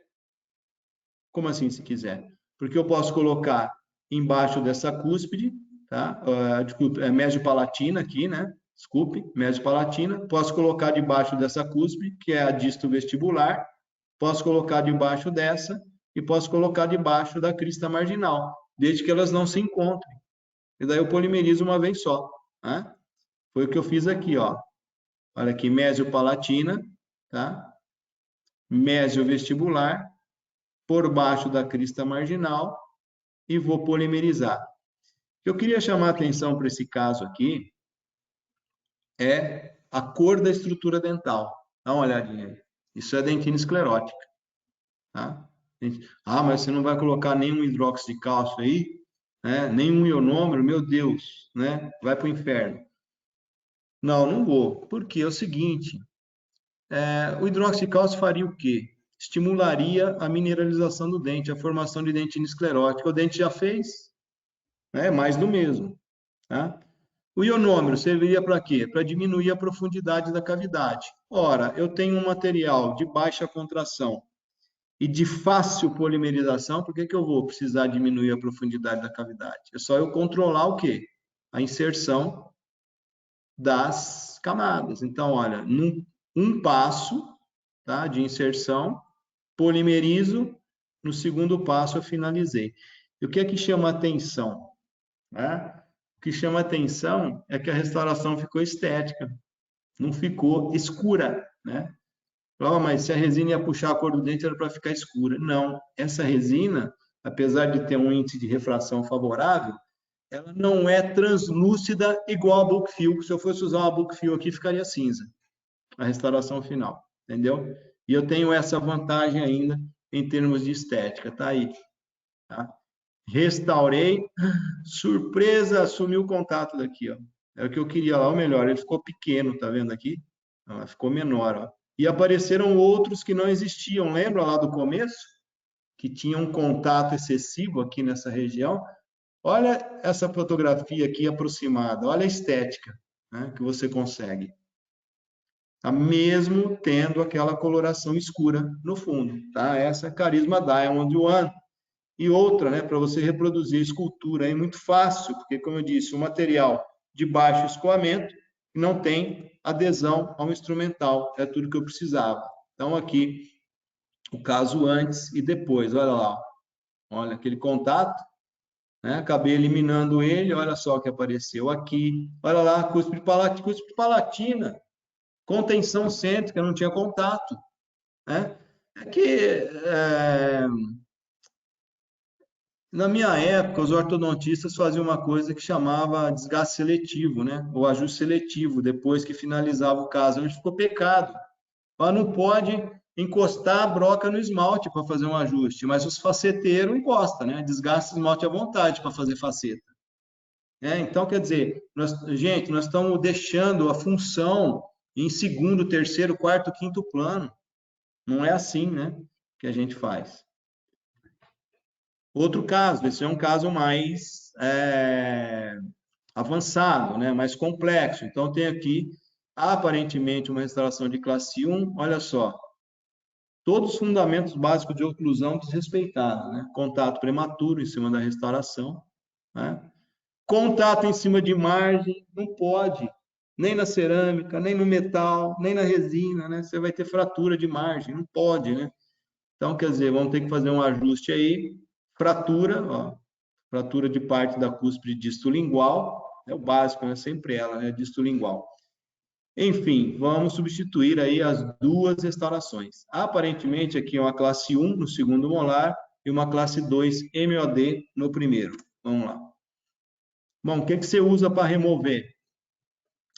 [SPEAKER 2] Como assim, se quiser? Porque eu posso colocar embaixo dessa cúspide, tá? Desculpe, é mesiopalatina aqui, né? Desculpe, mesiopalatina. Posso colocar debaixo dessa cúspide, que é a disto vestibular. Posso colocar debaixo dessa e posso colocar debaixo da crista marginal, desde que elas não se encontrem. E daí eu polimerizo uma vez só, né? Foi o que eu fiz aqui, ó. Olha aqui, mesiopalatina, tá? Mesiovestibular, por baixo da crista marginal e vou polimerizar. Eu queria chamar a atenção para esse caso aqui é a cor da estrutura dental. Dá uma olhadinha aí. Isso é dentina esclerótica, tá? Ah, mas você não vai colocar nenhum hidróxido de cálcio aí, né? Nenhum ionômero, meu Deus, né? Vai para o inferno. Não, não vou. Porque é o seguinte, o hidróxido de cálcio faria o quê? Estimularia a mineralização do dente, a formação de dentina esclerótica. O dente já fez, né? Mais do mesmo, tá? O ionômero serviria para quê? Para diminuir a profundidade da cavidade. Ora, eu tenho um material de baixa contração e de fácil polimerização, por que que eu vou precisar diminuir a profundidade da cavidade? É só eu controlar o quê? A inserção das camadas. Então, olha, um passo, tá, de inserção, polimerizo, no segundo passo eu finalizei. E o que é que chama atenção? Né? O que chama atenção é que a restauração ficou estética, não ficou escura, né? Oh, mas se a resina ia puxar a cor do dente era para ficar escura. Não, essa resina, apesar de ter um índice de refração favorável, ela não é translúcida igual a book fill. Se eu fosse usar uma book fill aqui, ficaria cinza, a restauração final, entendeu? E eu tenho essa vantagem ainda em termos de estética, tá aí, tá? Restaurei, surpresa, sumiu o contato daqui, ó. É o que eu queria lá, ou melhor, ele ficou pequeno, tá vendo aqui? Ficou menor, ó. E apareceram outros que não existiam, lembra lá do começo? Que tinha um contato excessivo aqui nessa região. Olha essa fotografia aqui aproximada, olha a estética, né, que você consegue. Tá? Mesmo tendo aquela coloração escura no fundo, tá? Essa é a Carisma Diamond One. E outra, né, para você reproduzir a escultura é muito fácil, porque, como eu disse, o material de baixo escoamento não tem adesão ao instrumental, é tudo que eu precisava. Então, aqui, o caso antes e depois, olha lá, olha aquele contato, né? Acabei eliminando ele, olha só o que apareceu aqui, olha lá, cúspide palatina, contenção cêntrica, não tinha contato, né? É que na minha época, os ortodontistas faziam uma coisa que chamava desgaste seletivo, né? Ou ajuste seletivo, depois que finalizava o caso. Onde ficou pecado. Ela não pode encostar a broca no esmalte para fazer um ajuste, mas os faceteiros encostam, né? Desgasta o esmalte à vontade para fazer faceta. Então, quer dizer, gente, nós estamos deixando a função em segundo, terceiro, quarto, quinto plano. Não é assim, né? Que a gente faz. Outro caso, esse é um caso mais avançado, né? Mais complexo. Então, tem aqui, aparentemente, uma restauração de classe 1. Olha só, todos os fundamentos básicos de oclusão desrespeitados, né? Contato prematuro em cima da restauração, né? Contato em cima de margem, não pode, nem na cerâmica, nem no metal, nem na resina, né? Você vai ter fratura de margem, não pode, né? Então, quer dizer, vamos ter que fazer um ajuste aí, fratura, ó, fratura de parte da cúspide distolingual, é o básico, né? Sempre ela, né? Distolingual. Enfim, vamos substituir aí as duas restaurações. Aparentemente, aqui é uma classe 1 no segundo molar e uma classe 2 MOD no primeiro. Vamos lá. Bom, o que você usa para remover?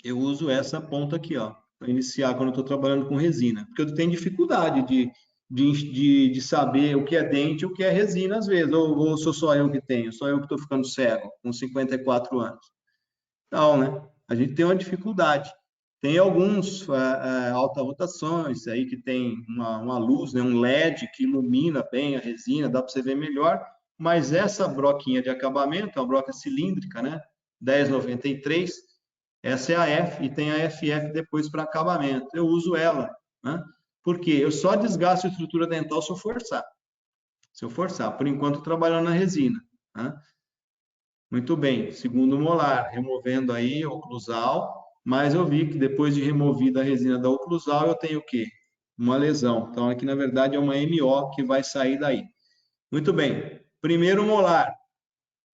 [SPEAKER 2] Eu uso essa ponta aqui, ó, para iniciar quando eu estou trabalhando com resina. Porque eu tenho dificuldade de saber o que é dente e o que é resina, às vezes. Ou sou só eu que tenho, só eu que estou ficando cego, com 54 anos. Então, né? A gente tem uma dificuldade. Tem alguns alta rotações aí que tem uma luz, né, um LED que ilumina bem a resina, dá para você ver melhor, mas essa broquinha de acabamento, a broca cilíndrica, né, 1093, essa é a F e tem a FF depois para acabamento. Eu uso ela, né? Por quê? Eu só desgasto a estrutura dental se eu forçar. Se eu forçar. Por enquanto, trabalhando na resina. Tá? Muito bem. Segundo molar, removendo aí a oclusal, mas eu vi que depois de removida a resina da oclusal, eu tenho o quê? Uma lesão. Então, aqui, na verdade, é uma MO que vai sair daí. Muito bem. Primeiro molar.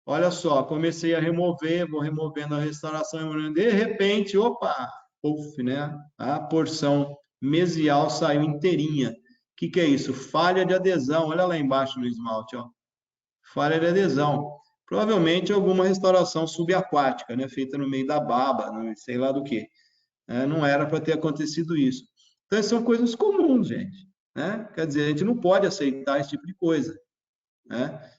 [SPEAKER 2] Olha só, comecei a remover, vou removendo a restauração, de repente, opa, puf, né? A porção mesial saiu inteirinha. O que é isso? Falha de adesão. Olha lá embaixo no esmalte, ó. Falha de adesão. Provavelmente alguma restauração subaquática, né? Feita no meio da baba, não sei lá do que. Não era para ter acontecido isso. Então, são coisas comuns, gente. Né? Quer dizer, a gente não pode aceitar esse tipo de coisa. Né?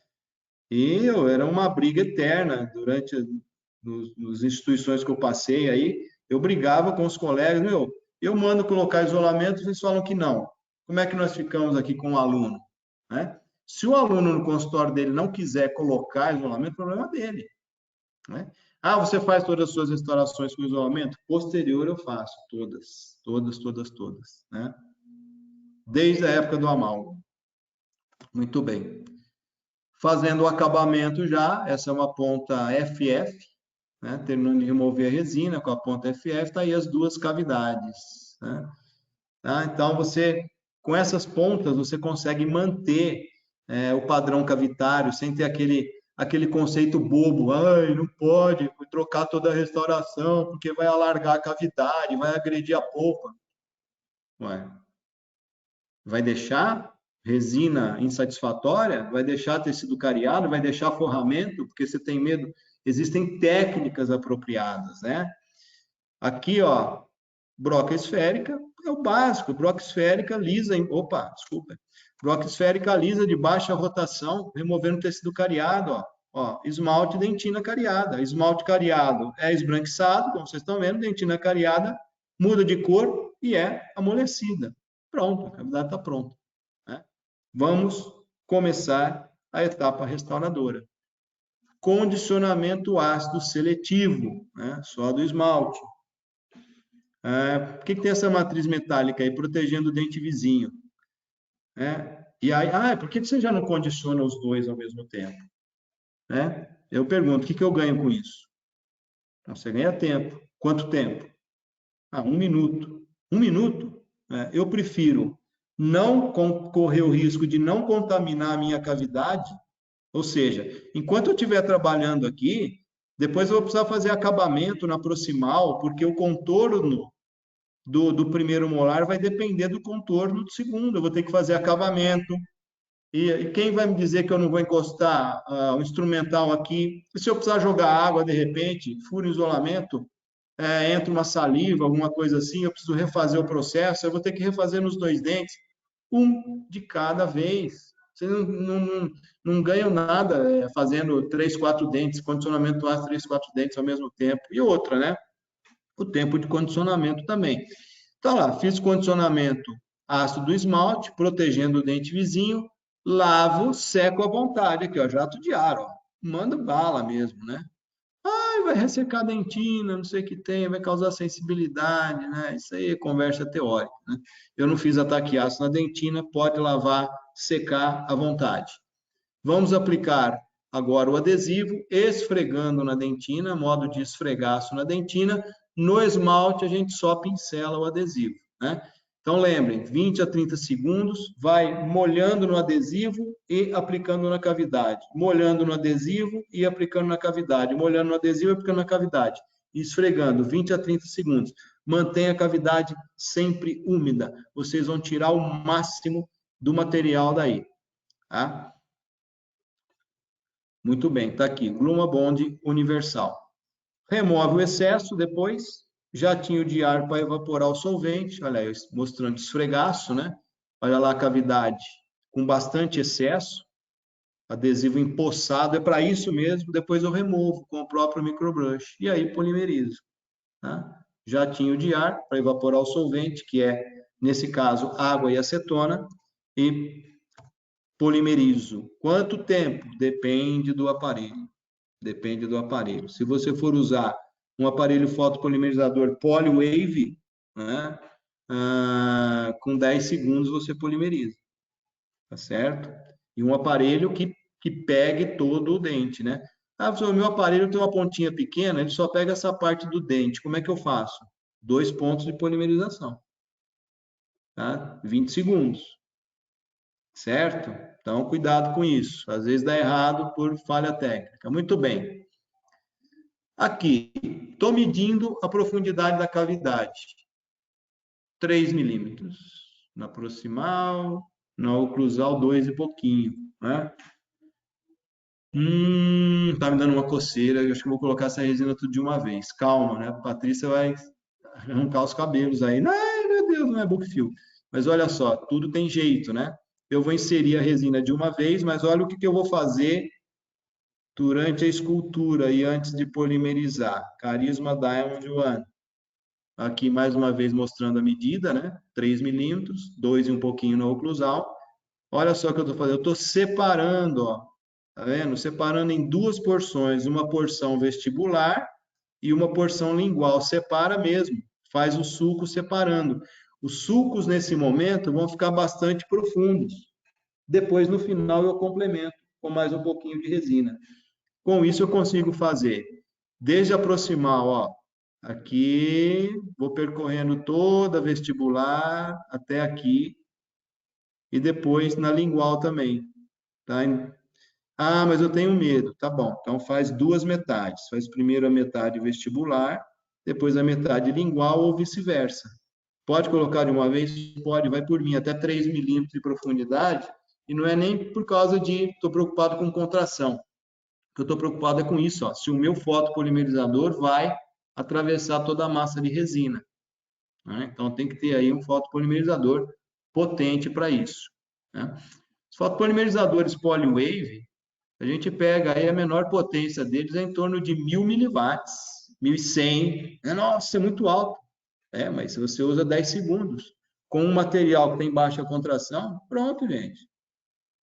[SPEAKER 2] E era uma briga eterna durante as instituições que eu passei aí. Eu brigava com os colegas, eu mando colocar isolamento, vocês falam que não. Como é que nós ficamos aqui com o aluno? Né? Se o aluno no consultório dele não quiser colocar isolamento, o problema é dele. Né? Ah, você faz todas as suas restaurações com isolamento? Posterior eu faço, todas. Né? Desde a época do amálgama. Muito bem. Fazendo o acabamento já, essa é uma ponta FF, né? Terminando de remover a resina com a ponta FF, está aí as duas cavidades. Né? Tá? Então, com essas pontas, você consegue manter o padrão cavitário, sem ter aquele conceito bobo, ai, não pode trocar toda a restauração, porque vai alargar a cavidade, vai agredir a polpa. Ué, vai deixar resina insatisfatória? Vai deixar tecido cariado? Vai deixar forramento? Porque você tem medo? Existem técnicas apropriadas, né? Aqui, ó, broca esférica é o básico. Broca esférica lisa, broca esférica lisa de baixa rotação, removendo tecido cariado, ó, esmalte dentina cariada. Esmalte cariado é esbranquiçado, como vocês estão vendo, dentina cariada muda de cor e é amolecida. Pronto, a cavidade está pronta. Né? Vamos começar a etapa restauradora. Condicionamento ácido seletivo, né? Só do esmalte. Por que tem essa matriz metálica aí, protegendo o dente vizinho? E aí, por que você já não condiciona os dois ao mesmo tempo? Eu pergunto, o que eu ganho com isso? Você ganha tempo. Quanto tempo? 1 minuto. 1 minuto? Eu prefiro não correr o risco de não contaminar a minha cavidade, ou seja, enquanto eu estiver trabalhando aqui, depois eu vou precisar fazer acabamento na proximal, porque o contorno do primeiro molar vai depender do contorno do segundo. Eu vou ter que fazer acabamento. E quem vai me dizer que eu não vou encostar o instrumental aqui? E se eu precisar jogar água de repente, furo o isolamento, entra uma saliva, alguma coisa assim, eu preciso refazer o processo, eu vou ter que refazer nos 2 dentes, um de cada vez. Você não ganha nada fazendo 3, 4 dentes, condicionamento ácido 3, 4 dentes ao mesmo tempo. E outra, né? O tempo de condicionamento também. Então, lá, fiz condicionamento ácido do esmalte, protegendo o dente vizinho, lavo, seco à vontade. Aqui, ó, jato de ar, ó. Manda bala mesmo, né? Vai ressecar a dentina, não sei o que tem, vai causar sensibilidade, né? Isso aí é conversa teórica, né? Eu não fiz ataque ácido na dentina, pode lavar, secar à vontade. Vamos aplicar agora o adesivo, esfregando na dentina, modo de esfregaço na dentina. No esmalte, a gente só pincela o adesivo, né? Então, lembrem, 20 a 30 segundos, vai molhando no adesivo e aplicando na cavidade. Molhando no adesivo e aplicando na cavidade. Molhando no adesivo e aplicando na cavidade. Esfregando, 20 a 30 segundos. Mantenha a cavidade sempre úmida. Vocês vão tirar o máximo do material daí, tá? Muito bem, está aqui, Gluma Bond Universal. Remove o excesso depois, jatinho de ar para evaporar o solvente, olha aí, mostrando esfregaço, né? Olha lá a cavidade com bastante excesso, adesivo empoçado, é para isso mesmo, depois eu removo com o próprio microbrush, e aí polimerizo. Tá? Jatinho de ar para evaporar o solvente, que é, nesse caso, água e acetona, e polimerizo. Quanto tempo? Depende do aparelho. Depende do aparelho. Se você for usar um aparelho fotopolimerizador PolyWave, né, com 10 segundos você polimeriza, tá certo? E um aparelho que pegue todo o dente, né? Ah, o meu aparelho tem uma pontinha pequena, ele só pega essa parte do dente. Como é que eu faço? 2 pontos de polimerização, tá? 20 segundos, certo? Então, cuidado com isso. Às vezes dá errado por falha técnica. Muito bem. Aqui, estou medindo a profundidade da cavidade. 3 milímetros. Na proximal, na oclusal, 2 e pouquinho, né? Tá me dando uma coceira. Eu acho que eu vou colocar essa resina tudo de uma vez. Calma, né? A Patrícia vai arrancar os cabelos aí. Ai, meu Deus, não é Bookfill. Mas olha só, tudo tem jeito, né? Eu vou inserir a resina de uma vez, mas olha o que eu vou fazer durante a escultura e antes de polimerizar. Carisma Diamond One. Aqui, mais uma vez, mostrando a medida, né? 3 milímetros, 2 e um pouquinho na oclusal. Olha só o que eu estou fazendo. Eu estou separando, ó. Tá vendo? Separando em 2 porções. Uma porção vestibular e uma porção lingual. Separa mesmo. Faz o sulco separando. Os sulcos, nesse momento, vão ficar bastante profundos. Depois, no final, eu complemento com mais um pouquinho de resina. Com isso, eu consigo fazer desde a proximal, ó, aqui, vou percorrendo toda a vestibular até aqui, e depois na lingual também, tá? Ah, mas eu tenho medo. Tá bom, então faz 2 metades. Faz primeiro a metade vestibular, depois a metade lingual ou vice-versa. Pode colocar de uma vez? Pode, vai por mim, até 3 milímetros de profundidade, e não é nem por causa de, estou preocupado com contração. O que eu estou preocupado é com isso, ó, se o meu fotopolimerizador vai atravessar toda a massa de resina, né? Então tem que ter aí um fotopolimerizador potente para isso, né? Os fotopolimerizadores PolyWave, a gente pega aí a menor potência deles é em torno de 1000 miliwatts, 1100, nossa, é muito alto. Mas se você usa 10 segundos com um material que tem baixa contração, pronto, gente.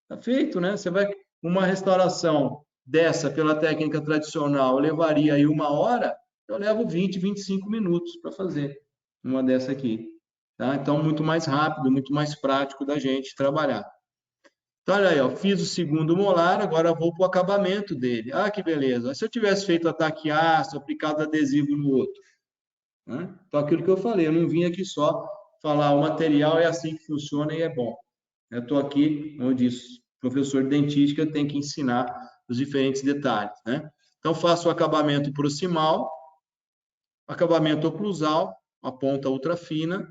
[SPEAKER 2] Tá feito, né? Você vai uma restauração dessa pela técnica tradicional levaria aí 1 hora, eu levo 20, 25 minutos para fazer uma dessa aqui, tá? Então muito mais rápido, muito mais prático da gente trabalhar. Então olha aí, ó, fiz o segundo molar, agora vou para o acabamento dele. Ah, que beleza. Se eu tivesse feito ataque ácido, aplicado adesivo no outro, né? Então aquilo que eu falei, eu não vim aqui só falar o material é assim que funciona e é bom. Eu estou aqui, como eu disse, professor de dentística tem que ensinar os diferentes detalhes, né? Então, faço o acabamento proximal, acabamento oclusal, a ponta ultra fina,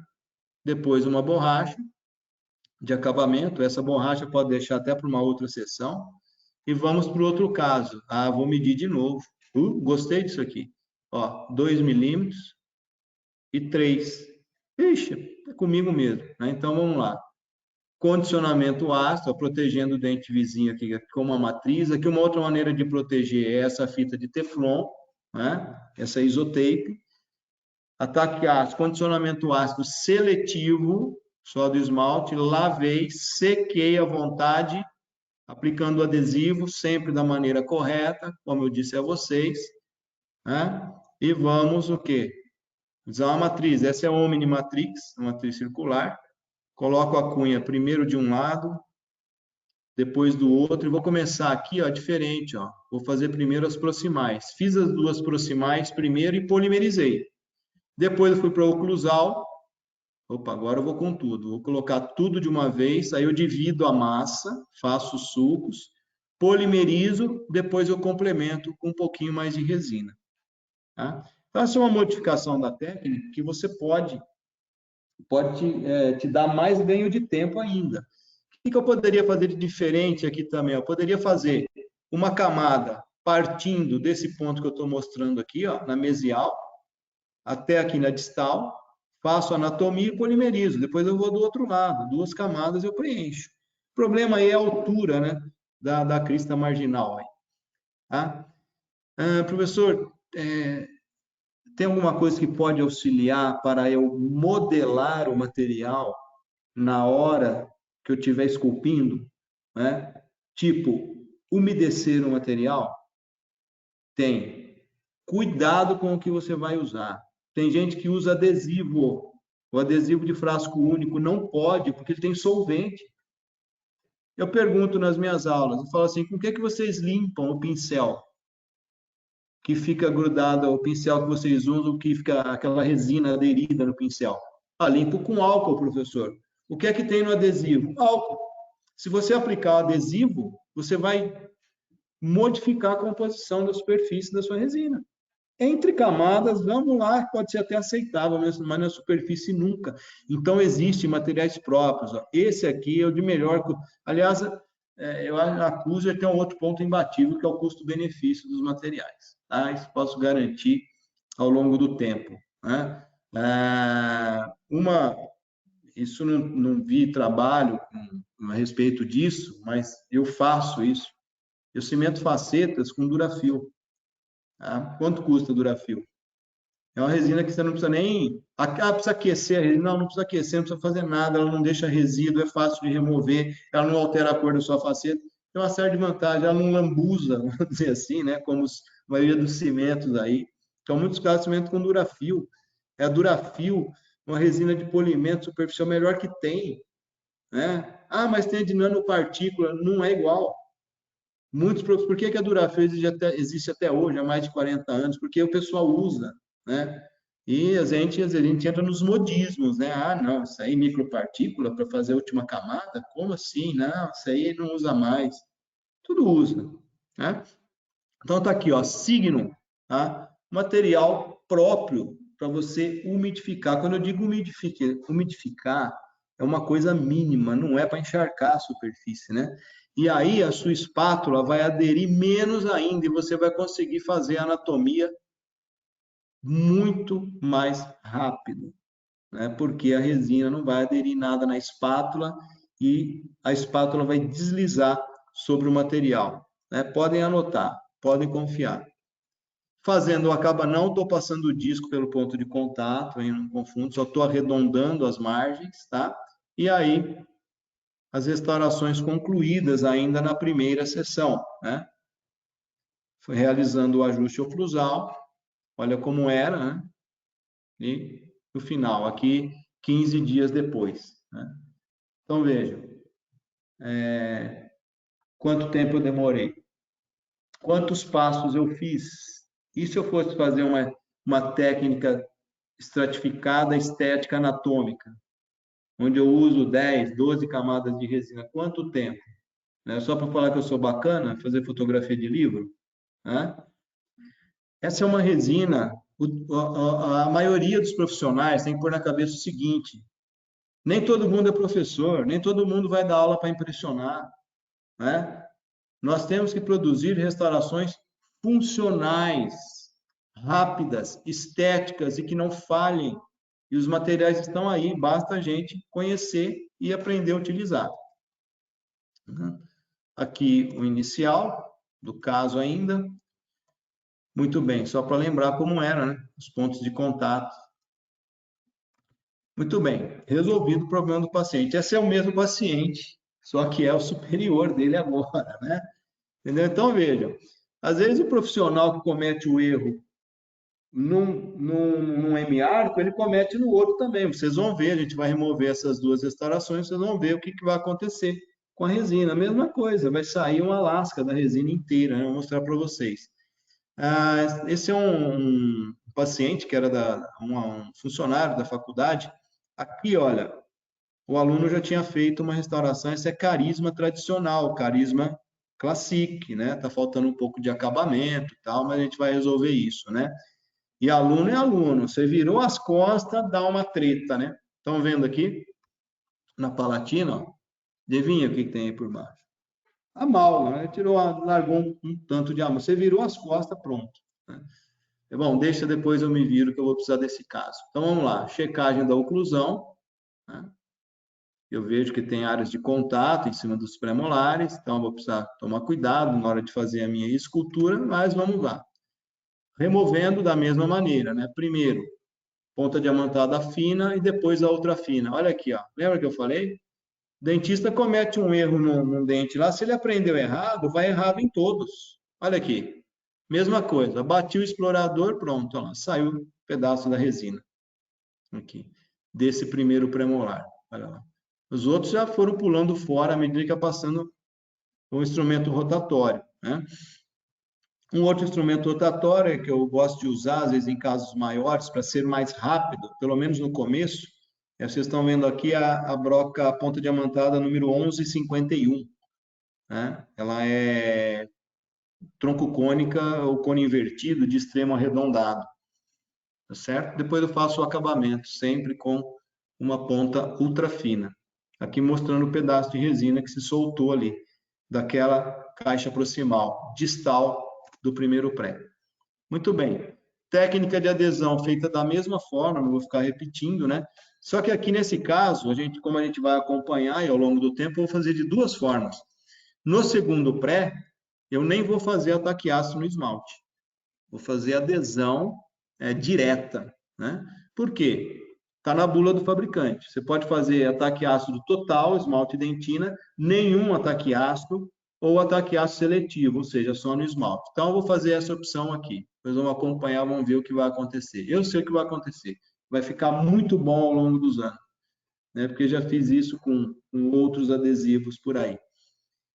[SPEAKER 2] depois uma borracha de acabamento. Essa borracha pode deixar até para uma outra sessão. E vamos para o outro caso. Ah, vou medir de novo. Gostei disso aqui. Ó, 2 milímetros e 3. Ixi, é comigo mesmo, né? Então, vamos lá. Condicionamento ácido, protegendo o dente vizinho aqui com uma matriz. Aqui uma outra maneira de proteger é essa fita de Teflon, né? Essa isotape. Ataque ácido, condicionamento ácido seletivo, só do esmalte, lavei, sequei à vontade, aplicando o adesivo sempre da maneira correta, como eu disse a vocês, né? E vamos o quê? Usar uma matriz. Essa é a Omni Matrix, uma matriz circular. Coloco a cunha primeiro de um lado, depois do outro, e vou começar aqui, ó, diferente, ó. Vou fazer primeiro as proximais. Fiz as 2 proximais primeiro e polimerizei. Depois eu fui para a oclusal. Opa, agora eu vou com tudo. Vou colocar tudo de uma vez, aí eu divido a massa, faço os sulcos, polimerizo, depois eu complemento com um pouquinho mais de resina, tá? Então, essa é uma modificação da técnica que você pode te dar mais ganho de tempo ainda. O que eu poderia fazer de diferente aqui também? Eu poderia fazer uma camada partindo desse ponto que eu estou mostrando aqui, ó, na mesial, até aqui na distal, faço anatomia e polimerizo. Depois eu vou do outro lado, 2 camadas eu preencho. O problema aí é a altura, né, da crista marginal. Aí, tá? Professor, tem alguma coisa que pode auxiliar para eu modelar o material na hora que eu estiver esculpindo, né? Tipo, umedecer o material? Tem. Cuidado com o que você vai usar. Tem gente que usa adesivo, O adesivo de frasco único não pode, porque ele tem solvente. Eu pergunto nas minhas aulas, eu falo assim, com que vocês limpam o pincel que fica grudado, o pincel que vocês usam, que fica aquela resina aderida no pincel? Ah, limpo com álcool, professor. O que é que tem no adesivo? Álcool. Se você aplicar adesivo, você vai modificar a composição da superfície da sua resina. Entre camadas, vamos lá, pode ser até aceitável, mas na superfície nunca. Então, existem materiais próprios. Ó. Esse aqui é o de melhor. Aliás, eu acuso tem um outro ponto imbatível, que é o custo-benefício dos materiais. Tá? Isso posso garantir ao longo do tempo. Né? Isso não vi trabalho a respeito disso, mas eu faço isso. Eu cimento facetas com Durafil. Tá? Quanto custa Durafil? É uma resina que você não precisa nem... precisa aquecer a resina. Não precisa aquecer, não precisa fazer nada. Ela não deixa resíduo, é fácil de remover. Ela não altera a cor da sua faceta. Tem uma série de vantagens. Ela não lambuza, vamos dizer assim, né? Como a maioria dos cimentos aí. Então, muitos casos, cimento com Durafil. É a Durafil, uma resina de polimento superficial melhor que tem. Né? Ah, mas tem a de nanopartícula. Não é igual. Por que a Durafil existe até hoje, há mais de 40 anos? Porque o pessoal usa, né? E às vezes a gente entra nos modismos, né? Ah, não, isso aí micropartícula para fazer a última camada? Como assim? Não, isso aí não usa mais. Tudo usa, né? Então tá aqui, ó, Signum, tá? Material próprio para você umidificar. Quando eu digo umidificar é uma coisa mínima, não é para encharcar a superfície, né? E aí a sua espátula vai aderir menos ainda e você vai conseguir fazer a anatomia muito mais rápido, né? Porque a resina não vai aderir nada na espátula e a espátula vai deslizar sobre o material, né? Podem anotar, podem confiar. Fazendo o acaba não, estou passando o disco pelo ponto de contato, aí não confundo, só estou arredondando as margens, tá? E aí, as restaurações concluídas ainda na primeira sessão, né? Foi realizando o ajuste oclusal, olha como era, né? E no final, aqui, 15 dias depois, né? Então, vejam, quanto tempo eu demorei, quantos passos eu fiz. E se eu fosse fazer uma técnica estratificada estética anatômica, onde eu uso 10, 12 camadas de resina, quanto tempo? Né? Só para falar que eu sou bacana, fazer fotografia de livro? Né? Essa é uma resina, a maioria dos profissionais tem que pôr na cabeça o seguinte, nem todo mundo é professor, nem todo mundo vai dar aula para impressionar. Né? Nós temos que produzir restaurações funcionais, rápidas, estéticas e que não falhem. E os materiais estão aí, basta a gente conhecer e aprender a utilizar. Aqui o inicial do caso ainda. Muito bem, só para lembrar como era, né? Os pontos de contato. Muito bem, resolvido o problema do paciente. Esse é o mesmo paciente, só que é o superior dele agora, né? Entendeu? Então, vejam, às vezes o profissional que comete o erro num hemiarco, ele comete no outro também. Vocês vão ver, a gente vai remover essas duas restaurações, vocês vão ver o que vai acontecer com a resina. A mesma coisa, vai sair uma lasca da resina inteira, né? Vou mostrar para vocês. Esse é um paciente que era um funcionário da faculdade. Aqui, olha, o aluno já tinha feito uma restauração, esse é carisma tradicional, carisma classique, né? Tá faltando um pouco de acabamento e tal, mas a gente vai resolver isso, né? E aluno é aluno, você virou as costas, dá uma treta, né? Estão vendo aqui na palatina, ó? Adivinha o que tem aí por baixo? A mal, né? Largou um tanto de amálgama. Você virou as costas, pronto. Né? Bom, deixa depois eu me viro que eu vou precisar desse caso. Então vamos lá, checagem da oclusão. Né? Eu vejo que tem áreas de contato em cima dos premolares, então eu vou precisar tomar cuidado na hora de fazer a minha escultura, mas vamos lá. Removendo da mesma maneira, né? Primeiro, ponta diamantada fina e depois a outra fina. Olha aqui, ó. Lembra que eu falei? O dentista comete um erro num dente lá, se ele aprendeu errado, vai errado em todos. Olha aqui. Mesma coisa, bati o explorador, pronto, ó, saiu um pedaço da resina. Aqui. desse primeiro premolar. Olha lá. Os outros já foram pulando fora à medida que ia passando o instrumento rotatório, né? Um outro instrumento rotatório que eu gosto de usar, às vezes em casos maiores, para ser mais rápido, pelo menos no começo, vocês estão vendo aqui a broca ponta diamantada número 1151, né? Ela é tronco cônica ou cone invertido de extremo arredondado, tá certo? Depois eu faço o acabamento, sempre com uma ponta ultra fina. Aqui mostrando o pedaço de resina que se soltou ali, daquela caixa proximal, distal do primeiro pré. Muito bem. Técnica de adesão feita da mesma forma, não vou ficar repetindo, né? Só que aqui nesse caso, como a gente vai acompanhar e ao longo do tempo, eu vou fazer de duas formas. No segundo pré, eu nem vou fazer ataque ácido no esmalte. Vou fazer adesão direta, né? Por quê? Está na bula do fabricante. Você pode fazer ataque ácido total, esmalte e dentina, nenhum ataque ácido ou ataque ácido seletivo, ou seja, só no esmalte. Então, eu vou fazer essa opção aqui. Depois vamos acompanhar, vamos ver o que vai acontecer. Eu sei o que vai acontecer. Vai ficar muito bom ao longo dos anos, né? Porque já fiz isso com outros adesivos por aí.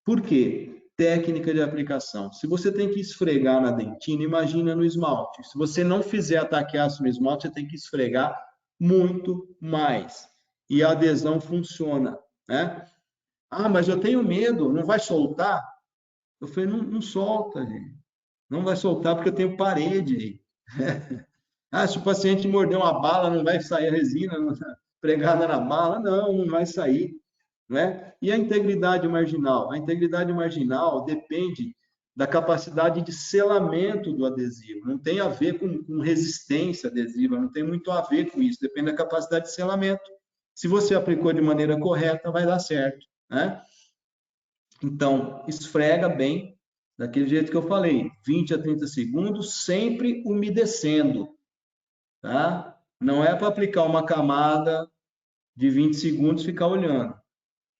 [SPEAKER 2] Por quê? Técnica de aplicação. Se você tem que esfregar na dentina, imagina no esmalte. Se você não fizer ataque ácido no esmalte, você tem que esfregar muito mais. E a adesão funciona, né? Ah, mas eu tenho medo, não vai soltar? Eu falei, não solta, gente. Não vai soltar porque eu tenho parede. Ah, se o paciente morder uma bala, não vai sair a resina pregada na bala? Não vai sair. Né? E a integridade marginal? A integridade marginal depende da capacidade de selamento do adesivo. Não tem a ver com resistência adesiva, não tem muito a ver com isso. Depende da capacidade de selamento. Se você aplicou de maneira correta, vai dar certo, né? Então, esfrega bem, daquele jeito que eu falei, 20 a 30 segundos, sempre umedecendo, tá? Não é para aplicar uma camada de 20 segundos e ficar olhando.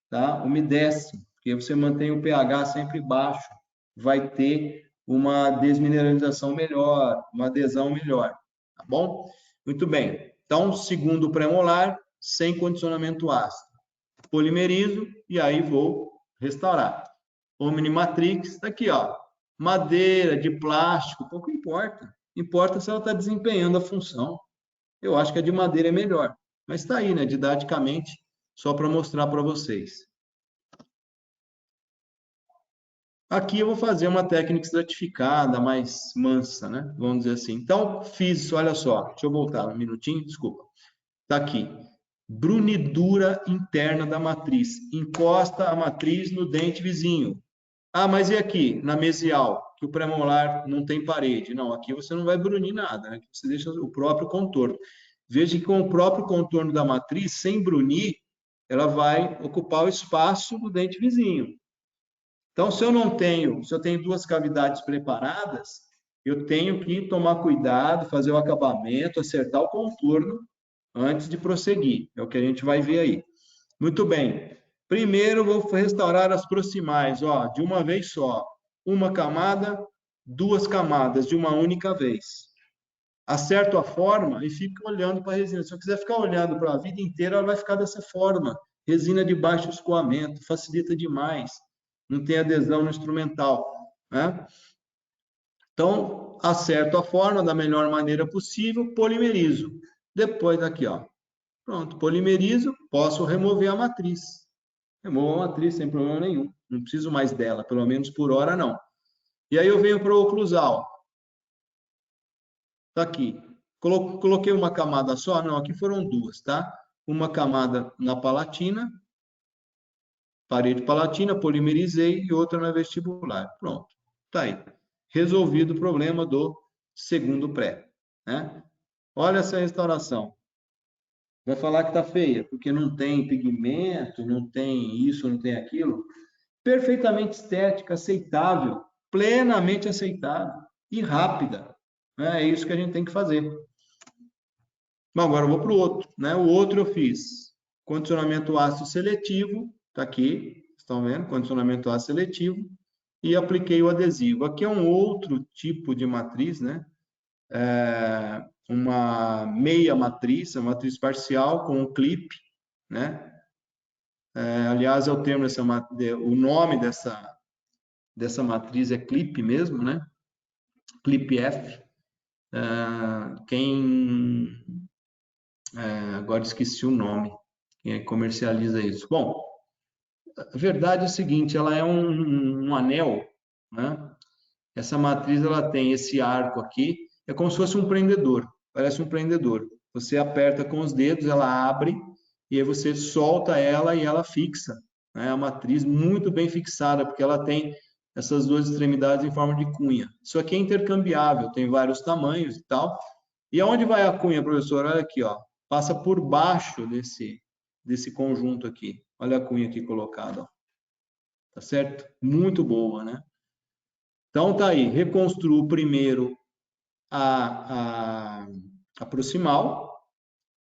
[SPEAKER 2] Tá? Umedece, porque você mantém o pH sempre baixo, vai ter uma desmineralização melhor, uma adesão melhor, tá bom? Muito bem. Então, segundo pré-molar, sem condicionamento ácido. Polimerizo e aí vou restaurar. Omnimatrix, tá aqui, ó. Madeira, de plástico, pouco importa. Importa se ela está desempenhando a função. Eu acho que a de madeira é melhor. Mas está aí, né? Didaticamente, só para mostrar para vocês. Aqui eu vou fazer uma técnica estratificada, mais mansa, né? Vamos dizer assim. Então, fiz, olha só, deixa eu voltar um minutinho, desculpa. Está aqui. Brunidura interna da matriz. Encosta a matriz no dente vizinho. Ah, mas e aqui, na mesial, que o premolar não tem parede? Não, aqui você não vai brunir nada, né? Você deixa o próprio contorno. Veja que com o próprio contorno da matriz, sem brunir, ela vai ocupar o espaço do dente vizinho. Então, se eu tenho duas cavidades preparadas, eu tenho que tomar cuidado, fazer o acabamento, acertar o contorno antes de prosseguir. É o que a gente vai ver aí. Muito bem. Primeiro, vou restaurar as proximais, ó, de uma vez só. Uma camada, duas camadas, de uma única vez. Acerto a forma e fico olhando para a resina. Se eu quiser ficar olhando para a vida inteira, ela vai ficar dessa forma. Resina de baixo escoamento, facilita demais. Não tem adesão no instrumental, né? Então, acerto a forma da melhor maneira possível, polimerizo. Depois aqui, ó. Pronto, polimerizo, posso remover a matriz. Removo a matriz sem problema nenhum. Não preciso mais dela, pelo menos por hora não. E aí eu venho para o oclusal. Tá aqui. Coloquei uma camada só? Não, aqui foram duas, tá? Uma camada na palatina, parede palatina, polimerizei e outra na vestibular. Pronto, tá aí. Resolvido o problema do segundo pré, né? Olha essa restauração. Vai falar que tá feia, porque não tem pigmento, não tem isso, não tem aquilo. Perfeitamente estética, aceitável, plenamente aceitável e rápida. É isso que a gente tem que fazer. Bom, agora eu vou para o outro, né? O outro eu fiz condicionamento ácido seletivo, tá aqui, estão vendo? Condicionamento ácido seletivo, e apliquei o adesivo. Aqui é um outro tipo de matriz, né? uma meia matriz, uma matriz parcial com um clipe, né? Aliás, é o termo o nome dessa matriz é clipe mesmo, né? Clipe F. Agora esqueci o nome, quem comercializa isso. Bom, a verdade é o seguinte, ela é um anel, né? Essa matriz ela tem esse arco aqui, é como se fosse um prendedor, parece um prendedor. Você aperta com os dedos, ela abre e aí você solta ela e ela fixa. É uma matriz muito bem fixada, porque ela tem essas duas extremidades em forma de cunha. Isso aqui é intercambiável, tem vários tamanhos e tal. E aonde vai a cunha, professor? Olha aqui, ó. Passa por baixo desse conjunto aqui. Olha a cunha aqui colocada, ó. Tá certo? Muito boa, né? Então tá aí, reconstruo primeiro a proximal,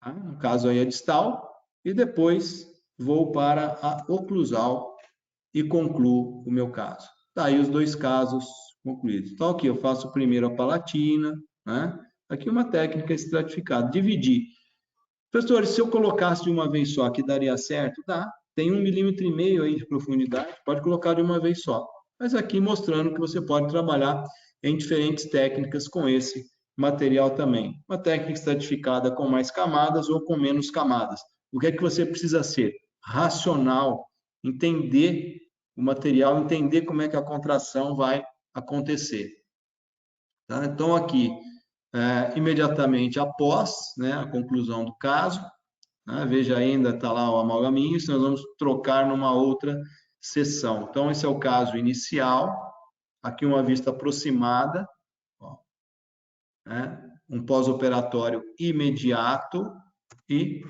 [SPEAKER 2] tá? No caso aí a distal, e depois vou para a oclusal e concluo o meu caso. Tá aí os dois casos concluídos. Então aqui eu faço primeiro a palatina, né? Aqui uma técnica estratificada, dividir. Professor, se eu colocasse de uma vez só, que daria certo? Dá. Tem 1,5 mm aí de profundidade, pode colocar de uma vez só. Mas aqui mostrando que você pode trabalhar em diferentes técnicas com esse material também. Uma técnica estratificada com mais camadas ou com menos camadas. O que é que você precisa ser? Racional, entender o material, entender como é que a contração vai acontecer. Tá? Então, aqui, imediatamente após, né, a conclusão do caso, veja, ainda está lá o amalgaminho, nós vamos trocar numa outra sessão. Então, esse é o caso inicial, aqui uma vista aproximada, ó, né? Um pós-operatório imediato e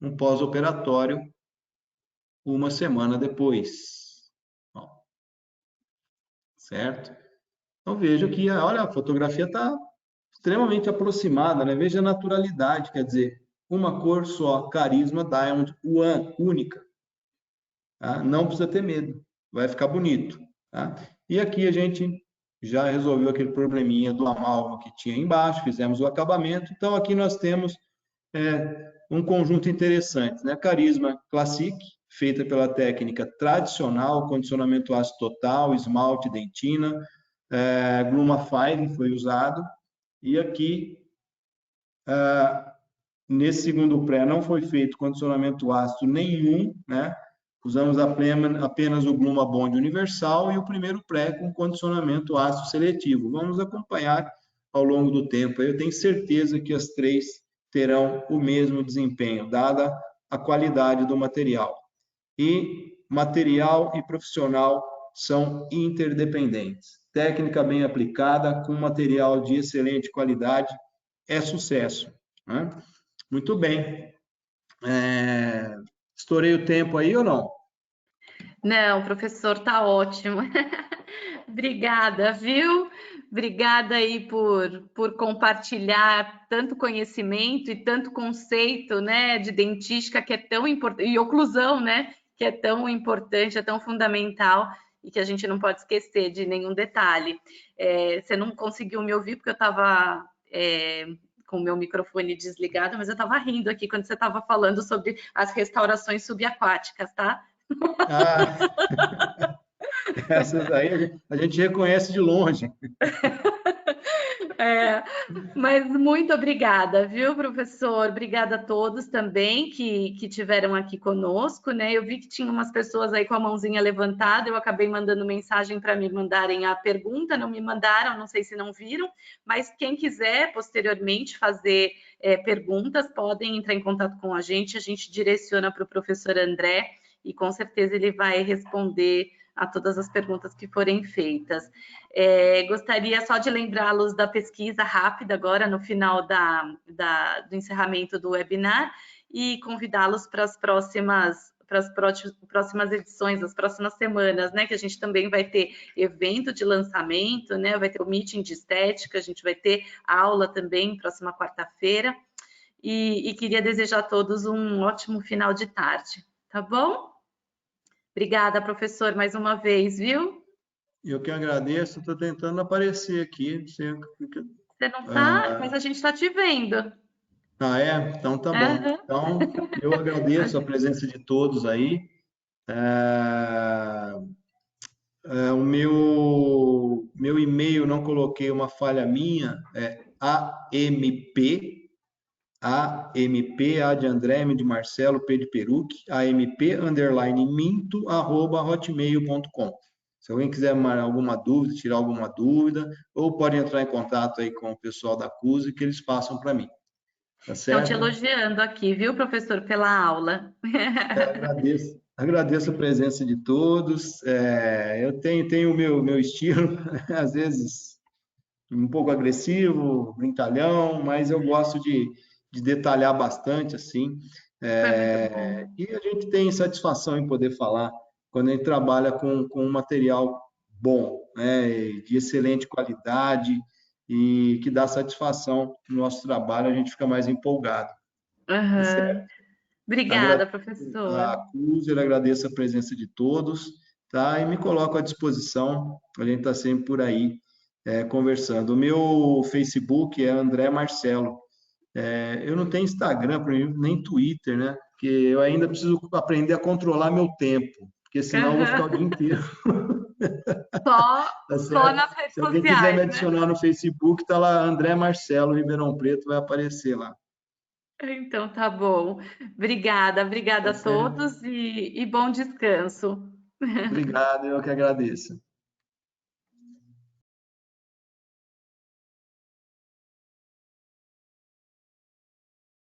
[SPEAKER 2] um pós-operatório uma semana depois. Ó, certo? Então, veja que, olha, a fotografia está extremamente aproximada, né? Veja a naturalidade, quer dizer, uma cor só, Carisma Diamond One, única. Tá? Não precisa ter medo, vai ficar bonito. Tá? E aqui a gente já resolveu aquele probleminha do amálgama que tinha embaixo, fizemos o acabamento. Então, aqui nós temos um conjunto interessante, né? Carisma Classic, feita pela técnica tradicional, condicionamento ácido total, esmalte, dentina, Gluma 5 foi usado. E aqui, nesse segundo pré, não foi feito condicionamento ácido nenhum, né? Usamos apenas o Gluma Bond Universal e o primeiro pré com condicionamento ácido seletivo. Vamos acompanhar ao longo do tempo. Eu tenho certeza que as três terão o mesmo desempenho, dada a qualidade do material. E material e profissional são interdependentes. Técnica bem aplicada, com material de excelente qualidade, é sucesso. Né? Muito bem. Estourei o tempo aí ou não?
[SPEAKER 1] Não, professor, tá ótimo. Obrigada, viu? Obrigada aí por compartilhar tanto conhecimento e tanto conceito, né, de dentística que é tão importante, e oclusão, né, que é tão importante, é tão fundamental e que a gente não pode esquecer de nenhum detalhe. Você não conseguiu me ouvir porque eu estava com o meu microfone desligado, mas eu estava rindo aqui quando você estava falando sobre as restaurações subaquáticas, tá?
[SPEAKER 2] Ah, essas aí a gente reconhece de longe.
[SPEAKER 1] É, mas muito obrigada, viu, professor? Obrigada a todos também que tiveram aqui conosco, né? Eu vi que tinha umas pessoas aí com a mãozinha levantada, eu acabei mandando mensagem para me mandarem a pergunta, não me mandaram, não sei se não viram, mas quem quiser posteriormente fazer perguntas, podem entrar em contato com a gente direciona para o professor André e com certeza ele vai responder a todas as perguntas que forem feitas. Gostaria só de lembrá-los da pesquisa rápida agora no final do encerramento do webinar e convidá-los para as próximas edições, as próximas semanas, né? Que a gente também vai ter evento de lançamento, né? Vai ter o meeting de estética, a gente vai ter aula também próxima quarta-feira. E queria desejar a todos um ótimo final de tarde, tá bom? Obrigada, professor, mais uma vez, viu?
[SPEAKER 2] Eu que agradeço, estou tentando aparecer aqui, não sei
[SPEAKER 1] Você não tá, mas a gente está te vendo.
[SPEAKER 2] Ah, é? Então tá bom.
[SPEAKER 1] Aham.
[SPEAKER 2] Então, eu agradeço a presença de todos aí. É, o meu e-mail, não coloquei, uma falha minha, é A de André, M de Marcelo, P de Peruque, amp_minto@hotmail.com. Se alguém quiser alguma dúvida, tirar alguma dúvida, ou pode entrar em contato aí com o pessoal da CUSE que eles passam para mim. Tá
[SPEAKER 1] Estão te
[SPEAKER 2] certo?
[SPEAKER 1] elogiando aqui, viu, professor, pela aula.
[SPEAKER 2] Agradeço a presença de todos. Eu tenho o meu estilo, às vezes um pouco agressivo, brincalhão, mas eu gosto de detalhar bastante, assim.
[SPEAKER 1] Foi muito bom.
[SPEAKER 2] E a gente tem satisfação em poder falar quando a gente trabalha com um material bom, né, de excelente qualidade e que dá satisfação no nosso trabalho, a gente fica mais empolgado. Tá certo?
[SPEAKER 1] Aham. Obrigada,
[SPEAKER 2] Agradeço
[SPEAKER 1] professor.
[SPEAKER 2] a Cruzer, agradeço a presença de todos, tá? E me coloco à disposição, a gente está sempre por aí conversando. O meu Facebook é André Marcelo. Eu não tenho Instagram, por exemplo, nem Twitter, né? Porque eu ainda preciso aprender a controlar meu tempo, porque senão eu vou ficar o dia
[SPEAKER 1] Aham.
[SPEAKER 2] inteiro,
[SPEAKER 1] Só,
[SPEAKER 2] tá
[SPEAKER 1] só
[SPEAKER 2] certo?
[SPEAKER 1] nas redes
[SPEAKER 2] Se alguém quiser me
[SPEAKER 1] sociais, né?
[SPEAKER 2] adicionar no Facebook, tá lá André Marcelo Ribeirão Preto, vai aparecer lá,
[SPEAKER 1] Então tá bom. Obrigada, obrigada
[SPEAKER 2] tá
[SPEAKER 1] a
[SPEAKER 2] certo?
[SPEAKER 1] todos e bom descanso.
[SPEAKER 2] Obrigado, eu que agradeço.